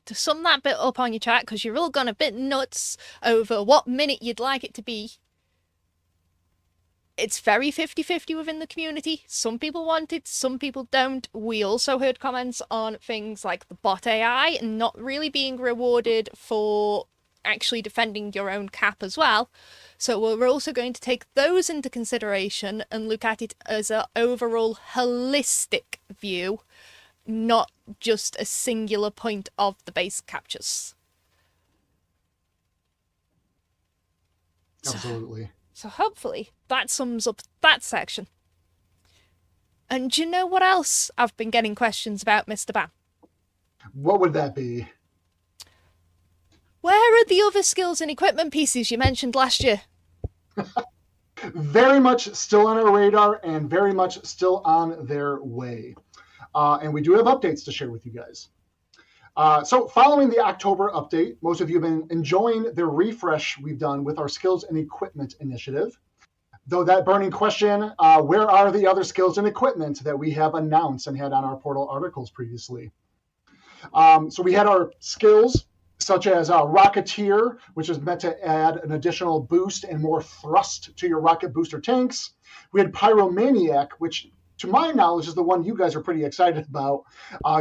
[SPEAKER 1] to sum that bit up on your chat, because you're all gone a bit nuts over what minute you'd like it to be, it's very 50-50 within the community. Some people want it, some people don't. We also heard comments on things like the bot AI not really being rewarded for actually defending your own cap as well. So we're also going to take those into consideration and look at it as an overall holistic view, not just a singular point of the base captures.
[SPEAKER 2] Absolutely.
[SPEAKER 1] So hopefully that sums up that section. And do you know what else I've been getting questions about, Mr. Ban?
[SPEAKER 2] What would that be?
[SPEAKER 1] Where are the other skills and equipment pieces you mentioned last year?
[SPEAKER 2] Very much still on our radar and very much still on their way. And we do have updates to share with you guys. So following the October update, most of you have been enjoying the refresh we've done with our skills and equipment initiative. Though that burning question, where are the other skills and equipment that we have announced and had on our portal articles previously? So we had our skills, such as Rocketeer, which is meant to add an additional boost and more thrust to your rocket booster tanks. We had Pyromaniac, which to my knowledge, is the one you guys are pretty excited about,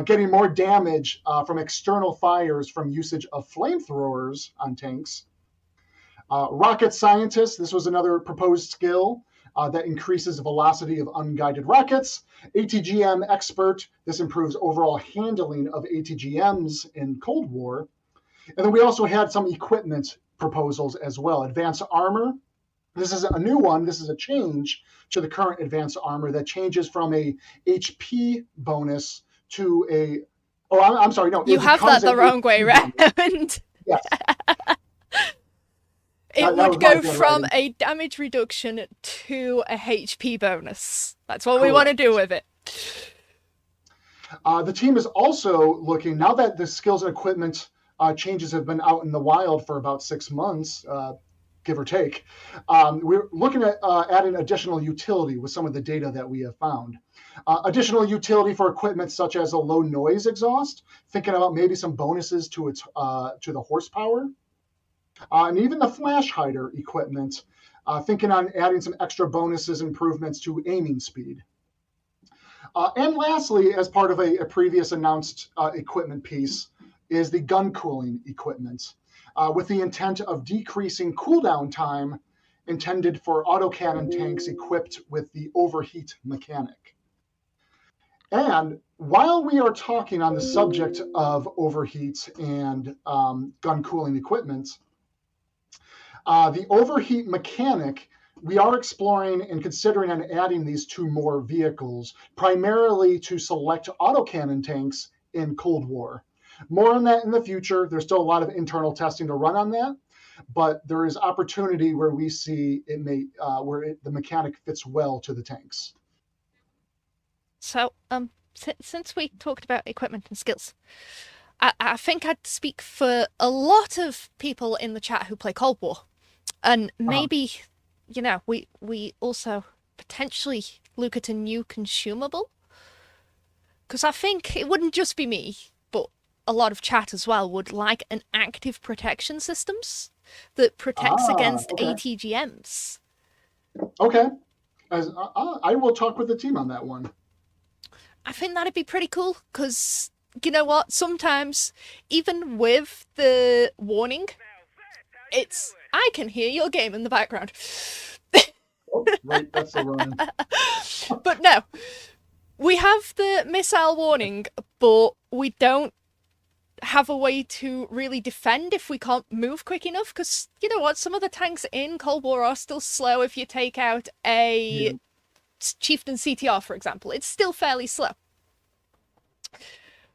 [SPEAKER 2] getting more damage from external fires from usage of flamethrowers on tanks. Rocket Scientist, this was another proposed skill that increases the velocity of unguided rockets. ATGM Expert, this improves overall handling of ATGMs in Cold War. And then we also had some equipment proposals as well. Advanced Armor, this is a new one. This is a change to the current Advanced Armor that changes from a HP bonus to a, I'm sorry, no.
[SPEAKER 1] You have that the wrong way round.
[SPEAKER 2] Yes.
[SPEAKER 1] It would go from a damage reduction to a HP bonus. That's what we want to do with it.
[SPEAKER 2] The team is also looking, now that the skills and equipment changes have been out in the wild for about 6 months, give or take, we're looking at adding additional utility with some of the data that we have found. Additional utility for equipment such as a low noise exhaust, thinking about maybe some bonuses to its to the horsepower. And even the flash hider equipment, thinking on adding some extra bonuses, improvements to aiming speed. And lastly, as part of a previous announced equipment piece, is the gun cooling equipment, with the intent of decreasing cooldown time intended for autocannon tanks equipped with the overheat mechanic. And while we are talking on the subject of overheat and gun cooling equipment, the overheat mechanic, we are exploring and considering on adding these to more vehicles, primarily to select autocannon tanks in Cold War. More on that in the future. There's still a lot of internal testing to run on that, but there is opportunity where we see it may, the mechanic fits well to the tanks.
[SPEAKER 1] So, since we talked about equipment and skills, I think I'd speak for a lot of people in the chat who play Cold War. And maybe, we also potentially look at a new consumable. Because I think it wouldn't just be me, but a lot of chat as well would like an active protection systems that protects against ATGMs.
[SPEAKER 2] Okay. I will talk with the team on that one.
[SPEAKER 1] I think that'd be pretty cool, because you know what? Sometimes, even with the warning, I can hear your game in the background.
[SPEAKER 2] Oh, right, that's the run.
[SPEAKER 1] But no, we have the missile warning, but we don't have a way to really defend if we can't move quick enough, because you know what? Some of the tanks in Cold War are still slow if you take out a Chieftain CTR, for example. It's still fairly slow.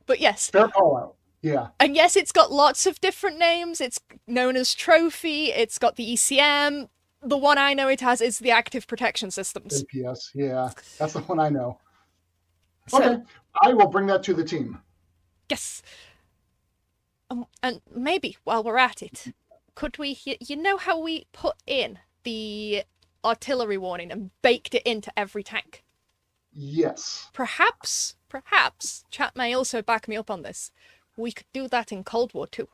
[SPEAKER 1] But yes.
[SPEAKER 2] Fair call out. Yeah.
[SPEAKER 1] And yes, it's got lots of different names. It's known as Trophy. It's got the ECM. The one I know it has is the Active Protection Systems.
[SPEAKER 2] APS, yeah. That's the one I know.
[SPEAKER 1] So,
[SPEAKER 2] okay. I will bring that to the team.
[SPEAKER 1] Yes. And maybe while we're at it, could we, you know how we put in the artillery warning and baked it into every tank?
[SPEAKER 2] Yes.
[SPEAKER 1] Perhaps, chat may also back me up on this, we could do that in Cold War too.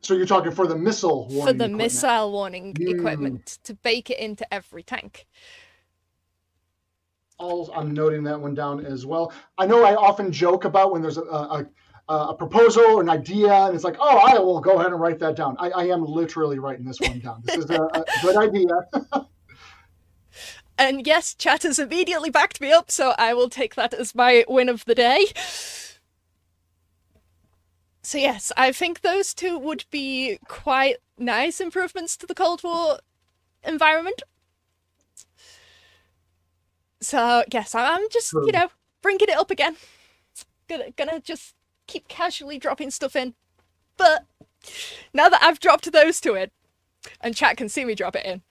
[SPEAKER 2] So you're talking for the missile warning
[SPEAKER 1] For the missile warning equipment, to bake it into every tank.
[SPEAKER 2] I'm noting that one down as well. I know I often joke about when there's a proposal or an idea, and it's like, oh, I will go ahead and write that down. I am literally writing this one down. This is a good idea.
[SPEAKER 1] And yes, chat has immediately backed me up, so I will take that as my win of the day. So yes, I think those two would be quite nice improvements to the Cold War environment. So yes, I'm just, bringing it up again. Gonna just keep casually dropping stuff in. But now that I've dropped those two in, and chat can see me drop it in,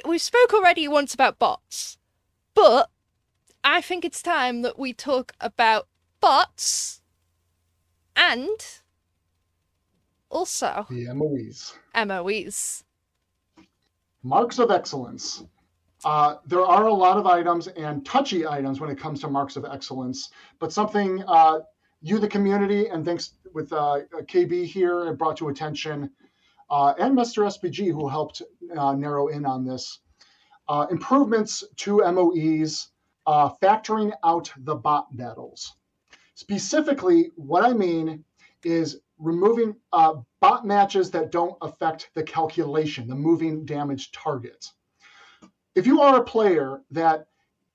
[SPEAKER 1] we spoke already once about bots, but I think it's time that we talk about bots and also
[SPEAKER 2] the MOEs.
[SPEAKER 1] MOEs.
[SPEAKER 2] Marks of excellence. There are a lot of items and touchy items when it comes to marks of excellence, but something you, the community, and thanks with KB here, have brought to attention. and Mr. SPG, who helped narrow in on this. Improvements to MOEs, factoring out the bot battles. Specifically, what I mean is removing bot matches that don't affect the calculation, the moving damage target. If you are a player that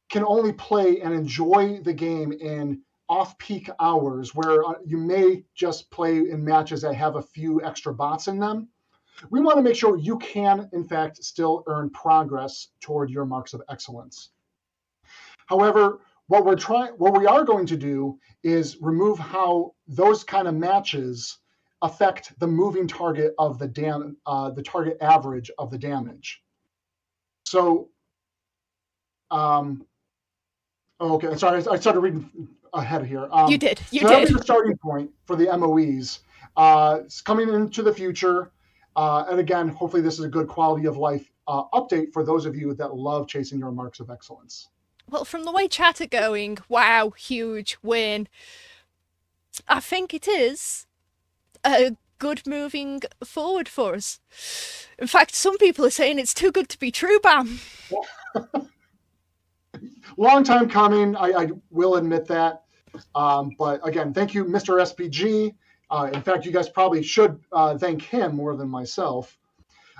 [SPEAKER 2] can only play and enjoy the game in off-peak hours where you may just play in matches that have a few extra bots in them, we want to make sure you can, in fact, still earn progress toward your marks of excellence. However, what we are going to do is remove how those kind of matches affect the moving target of the target average of the damage. So, okay, sorry, I started reading ahead here.
[SPEAKER 1] You did.
[SPEAKER 2] So that'll be the starting point for the MOEs. It's coming into the future. And again, hopefully this is a good quality of life update for those of you that love chasing your marks of excellence.
[SPEAKER 1] Well, from the way chat are going, wow, huge win. I think it is a good moving forward for us. In fact, some people are saying it's too good to be true, Bam.
[SPEAKER 2] Long time coming, I will admit that. But again, thank you, Mr. SPG. In fact, you guys probably should thank him more than myself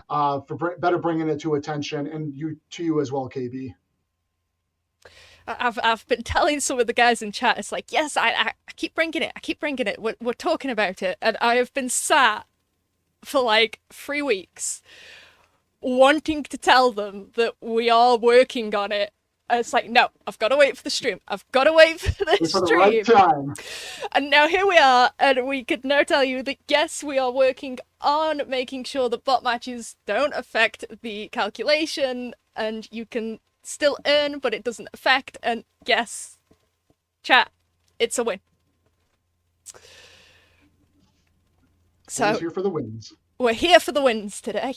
[SPEAKER 2] for better bringing it to attention, and to you as well, KB.
[SPEAKER 1] I've been telling some of the guys in chat, it's like, yes, I keep bringing it. I keep bringing it. We're talking about it. And I have been sat for like 3 weeks wanting to tell them that we are working on it. And it's like, no, I've got to wait for the stream. I've got to wait for the stream.
[SPEAKER 2] The right time.
[SPEAKER 1] And now here we are, and we could now tell you that, yes, we are working on making sure that bot matches don't affect the calculation, and you can still earn, but it doesn't affect. And yes, chat, it's a win. So
[SPEAKER 2] we're here for the wins.
[SPEAKER 1] We're here for the wins today,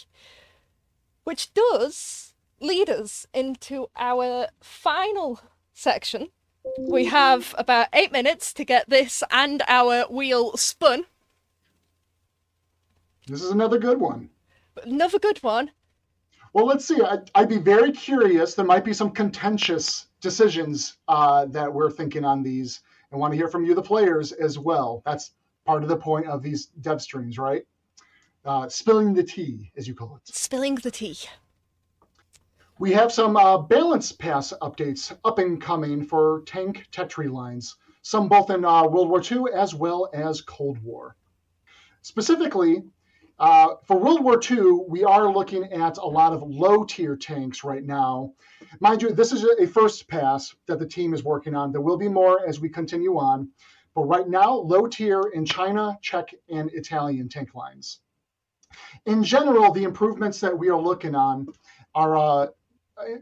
[SPEAKER 1] which does lead us into our final section. We have about 8 minutes to get this and our wheel spun.
[SPEAKER 2] This is another good one.
[SPEAKER 1] Another good one.
[SPEAKER 2] Well, let's see. I'd be very curious. There might be some contentious decisions that we're thinking on these, and want to hear from you, the players, as well. That's part of the point of these dev streams, right? Spilling the tea, as you call it.
[SPEAKER 1] Spilling the tea.
[SPEAKER 2] We have some balance pass updates up and coming for tank Tetri lines, some both in World War II as well as Cold War. Specifically, for World War II, we are looking at a lot of low-tier tanks right now. Mind you, this is a first pass that the team is working on. There will be more as we continue on. But right now, low-tier in China, Czech, and Italian tank lines. In general, the improvements that we are looking on are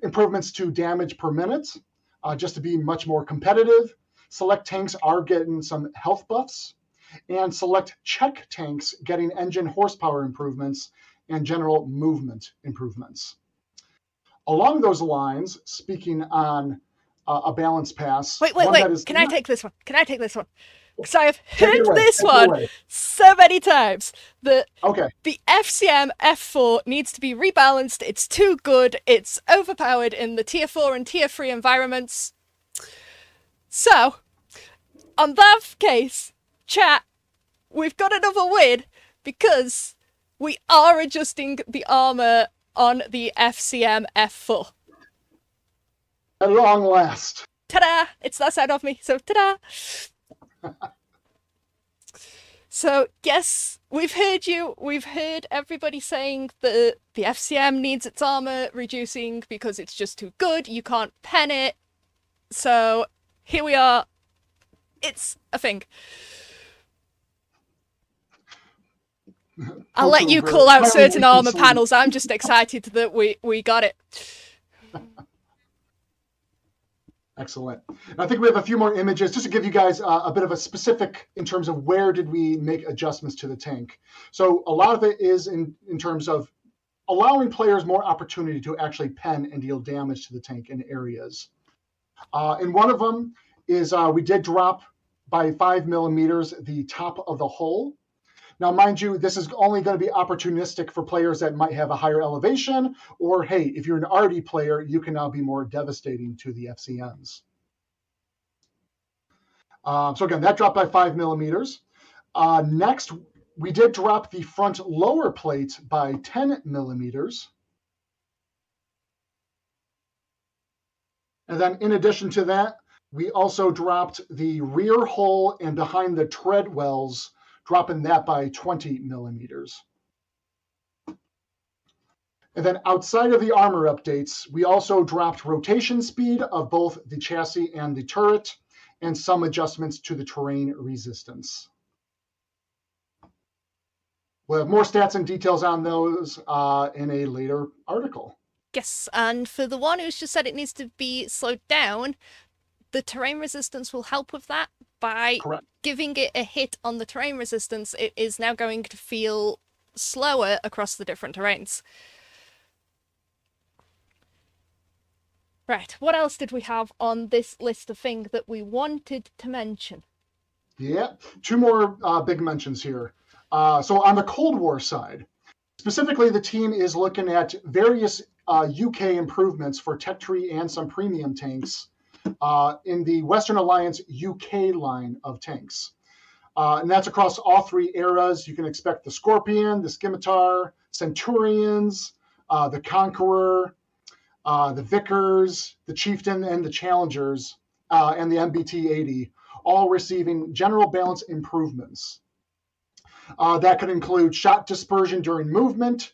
[SPEAKER 2] improvements to damage per minute, just to be much more competitive. Select tanks are getting some health buffs, and select Czech tanks getting engine horsepower improvements and general movement improvements. Along those lines, speaking on a balance pass.
[SPEAKER 1] Wait. Can I take this one? Because I have heard this one so many times that the FCM F4 needs to be rebalanced. It's too good. It's overpowered in the tier 4 and tier 3 environments. So, on that case, chat, we've got another win because we are adjusting the armor on the FCM F4.
[SPEAKER 2] At long last.
[SPEAKER 1] Ta-da! It's that side of me, so ta-da! So, yes, we've heard you. We've heard everybody saying that the FCM needs its armor reducing because it's just too good. You can't pen it. So, here we are. It's a thing. I'll let you call out certain armor panels. I'm just excited that we got it.
[SPEAKER 2] Excellent. I think we have a few more images just to give you guys a bit of a specific in terms of where did we make adjustments to the tank. So a lot of it is in terms of allowing players more opportunity to actually pen and deal damage to the tank in areas. And one of them is we did drop by 5 millimeters the top of the hull. Now, mind you, this is only going to be opportunistic for players that might have a higher elevation, or hey, if you're an arty player, you can now be more devastating to the FCNs. So again, that dropped by 5 millimeters. Next, we did drop the front lower plate by 10 millimeters. And then in addition to that, we also dropped the rear hull and behind the tread wells, dropping that by 20 millimeters. And then outside of the armor updates, we also dropped rotation speed of both the chassis and the turret, and some adjustments to the terrain resistance. We'll have more stats and details on those in a later article.
[SPEAKER 1] Yes, and for the one who's just said it needs to be slowed down, the terrain resistance will help with that. By giving it a hit on the terrain resistance, it is now going to feel slower across the different terrains. Right, what else did we have on this list of things that we wanted to mention?
[SPEAKER 2] Yeah, two more big mentions here. So on the Cold War side, specifically the team is looking at various UK improvements for Tech Tree and some premium tanks in the Western Alliance UK line of tanks. And that's across all three eras. You can expect the Scorpion, the Scimitar, Centurions, the Conqueror, the Vickers, the Chieftain, and the Challengers, and the MBT-80, all receiving general balance improvements. That could include shot dispersion during movement,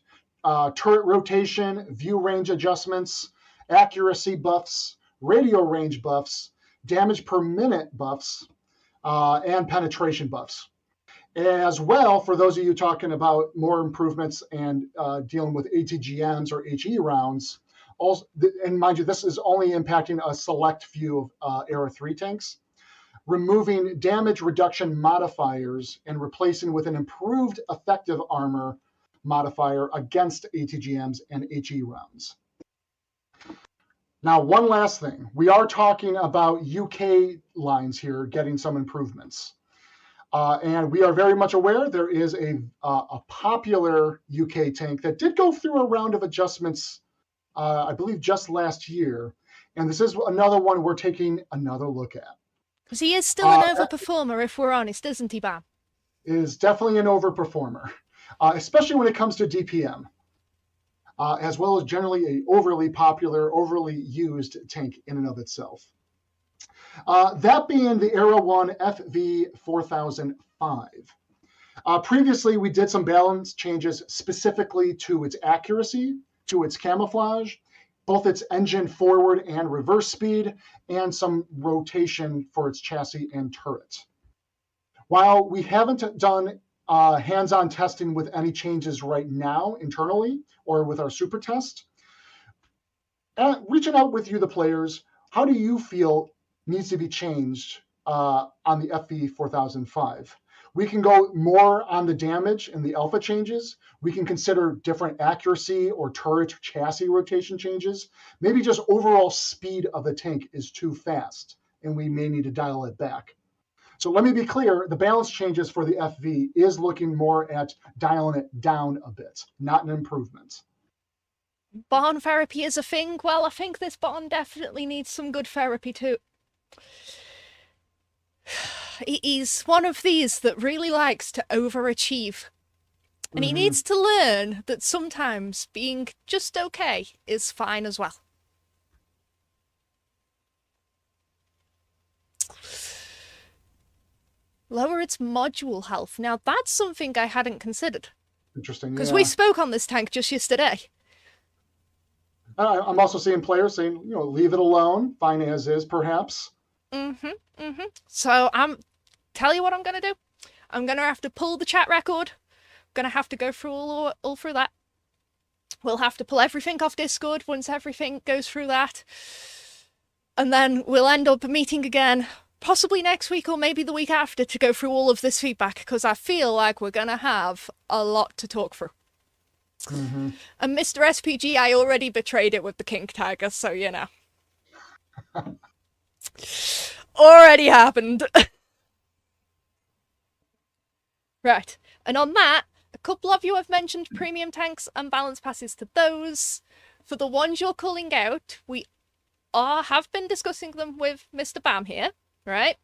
[SPEAKER 2] turret rotation, view range adjustments, accuracy buffs, radio range buffs, damage per minute buffs, and penetration buffs. As well, for those of you talking about more improvements and dealing with ATGMs or HE rounds, also, and mind you, this is only impacting a select few of Era 3 tanks, removing damage reduction modifiers and replacing with an improved effective armor modifier against ATGMs and HE rounds. Now, one last thing. We are talking about UK lines here getting some improvements. And we are very much aware there is a popular UK tank that did go through a round of adjustments, I believe just last year. And this is another one we're taking another look at.
[SPEAKER 1] Because he is still an overperformer, if we're honest, isn't he, Bam?
[SPEAKER 2] Is definitely an overperformer, especially when it comes to DPM, as well as generally a overly popular, overly used tank in and of itself. That being the Era 1 FV4005. Previously, we did some balance changes specifically to its accuracy, to its camouflage, both its engine forward and reverse speed, and some rotation for its chassis and turret. While we haven't done hands-on testing with any changes right now internally or with our super test, reaching out with you, the players, how do you feel needs to be changed on the FV4005? We can go more on the damage and the alpha changes. We can consider different accuracy or turret chassis rotation changes. Maybe just overall speed of the tank is too fast, and we may need to dial it back. So let me be clear, the balance changes for the FV is looking more at dialing it down a bit, not an improvement.
[SPEAKER 1] Barn therapy is a thing. Well, I think this barn definitely needs some good therapy too. He's one of these that really likes to overachieve. And he needs to learn that sometimes being just okay is fine as well. Lower its module health. Now, that's something I hadn't considered.
[SPEAKER 2] Interesting,
[SPEAKER 1] because we spoke on this tank just yesterday.
[SPEAKER 2] I'm also seeing players saying, leave it alone, fine as is, perhaps.
[SPEAKER 1] So tell you what I'm going to do. I'm going to have to pull the chat record. I'm going to have to go through all through that. We'll have to pull everything off Discord once everything goes through that. And then we'll end up meeting again, possibly next week or maybe the week after, to go through all of this feedback, because I feel like we're going to have a lot to talk through. And Mr. SPG, I already betrayed it with the King Tiger, so already happened. Right. And on that, a couple of you have mentioned premium tanks and balance passes to those. For the ones you're calling out, we have been discussing them with Mr. Bam here, right?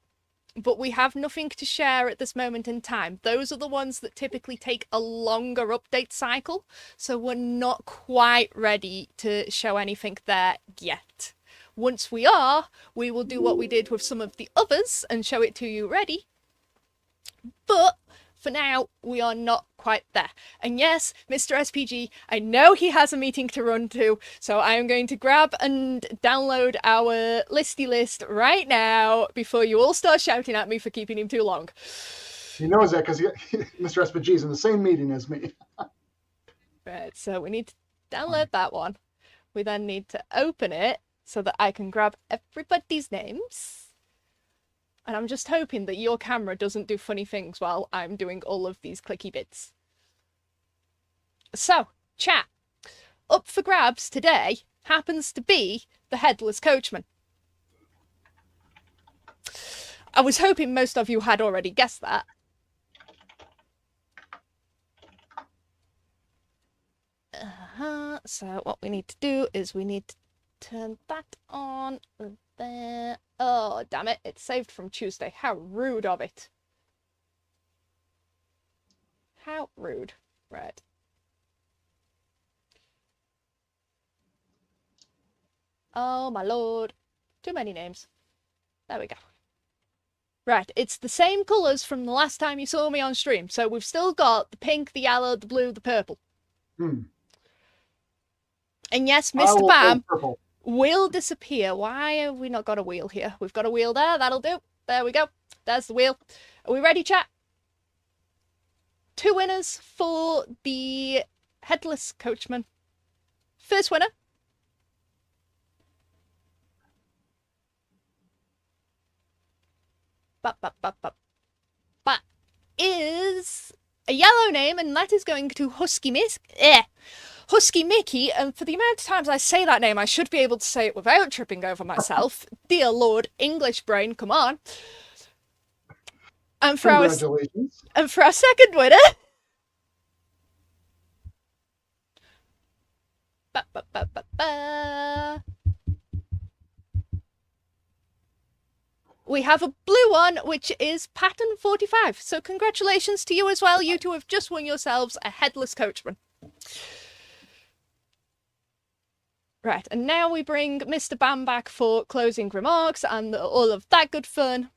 [SPEAKER 1] But we have nothing to share at this moment in time. Those are the ones that typically take a longer update cycle, so we're not quite ready to show anything there yet. Once we are, we will do what we did with some of the others and show it to you ready. But for now, we are not quite there. And yes, Mr. SPG, I know he has a meeting to run to, so I am going to grab and download our listy list right now before you all start shouting at me for keeping him too long.
[SPEAKER 2] He knows that because Mr. SPG is in the same meeting as me.
[SPEAKER 1] Right, so we need to download that one. We then need to open it so that I can grab everybody's names. And I'm just hoping that your camera doesn't do funny things while I'm doing all of these clicky bits. So, chat. Up for grabs today happens to be the Headless Coachman. I was hoping most of you had already guessed that. So what we need to do is we need to turn that on there. Oh, damn it. It's saved from Tuesday. How rude of it. How rude. Right. Oh, my lord. Too many names. There we go. Right, it's the same colours from the last time you saw me on stream. So we've still got the pink, the yellow, the blue, the purple. And yes, Mr. Bam will disappear. Why have we not got a wheel here? We've got a wheel there. That'll do. There we go. There's the wheel. Are we ready, chat? 2 winners for the Headless Coachman. First winner. But is a yellow name, and that is going to Husky Mickey, and for the amount of times I say that name, I should be able to say it without tripping over myself. Dear Lord, English brain, come on. And for our second winner, we have a blue one, which is Pattern 45. So congratulations to you as well. You two have just won yourselves a Headless Coachman. Right, and now we bring Mr. Bam back for closing remarks and all of that good fun.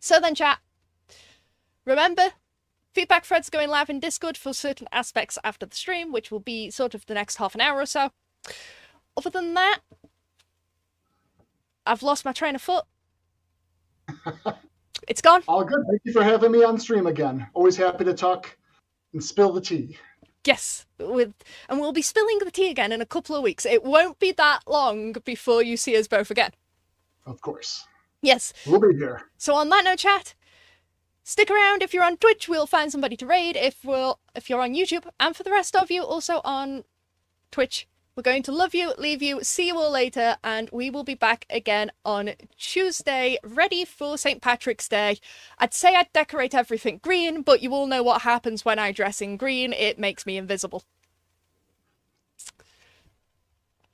[SPEAKER 1] So then, chat, remember, feedback threads going live in Discord for certain aspects after the stream, which will be sort of the next half an hour or so. Other than that, I've lost my train of thought. It's gone.
[SPEAKER 2] All good. Thank you for having me on stream again. Always happy to talk and spill the tea.
[SPEAKER 1] Yes, and we'll be spilling the tea again in a couple of weeks. It won't be that long before you see us both again.
[SPEAKER 2] Of course.
[SPEAKER 1] Yes.
[SPEAKER 2] We'll be here.
[SPEAKER 1] So on that note, chat, stick around. If you're on Twitch, we'll find somebody to raid. If you're on YouTube, and for the rest of you also on Twitch, we're going to love you, leave you, see you all later, and we will be back again on Tuesday, ready for St. Patrick's Day. I'd say I'd decorate everything green, but you all know what happens when I dress in green. It makes me invisible.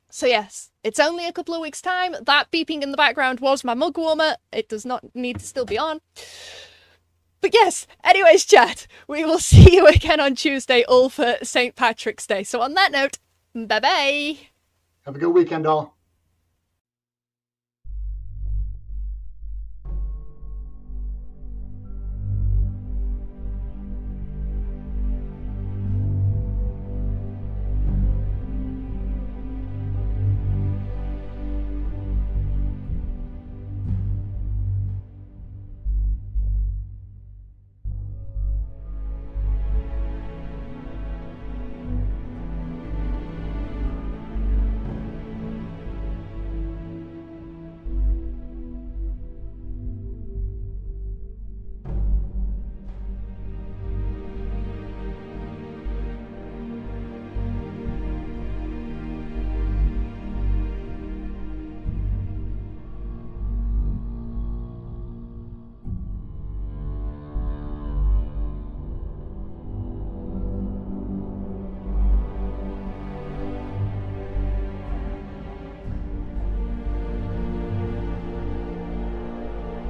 [SPEAKER 1] So yes, it's only a couple of weeks' time. That beeping in the background was my mug warmer. It does not need to still be on. But yes, anyways, chat, we will see you again on Tuesday, all for St. Patrick's Day. So on that note, bye-bye.
[SPEAKER 2] Have a good weekend, all.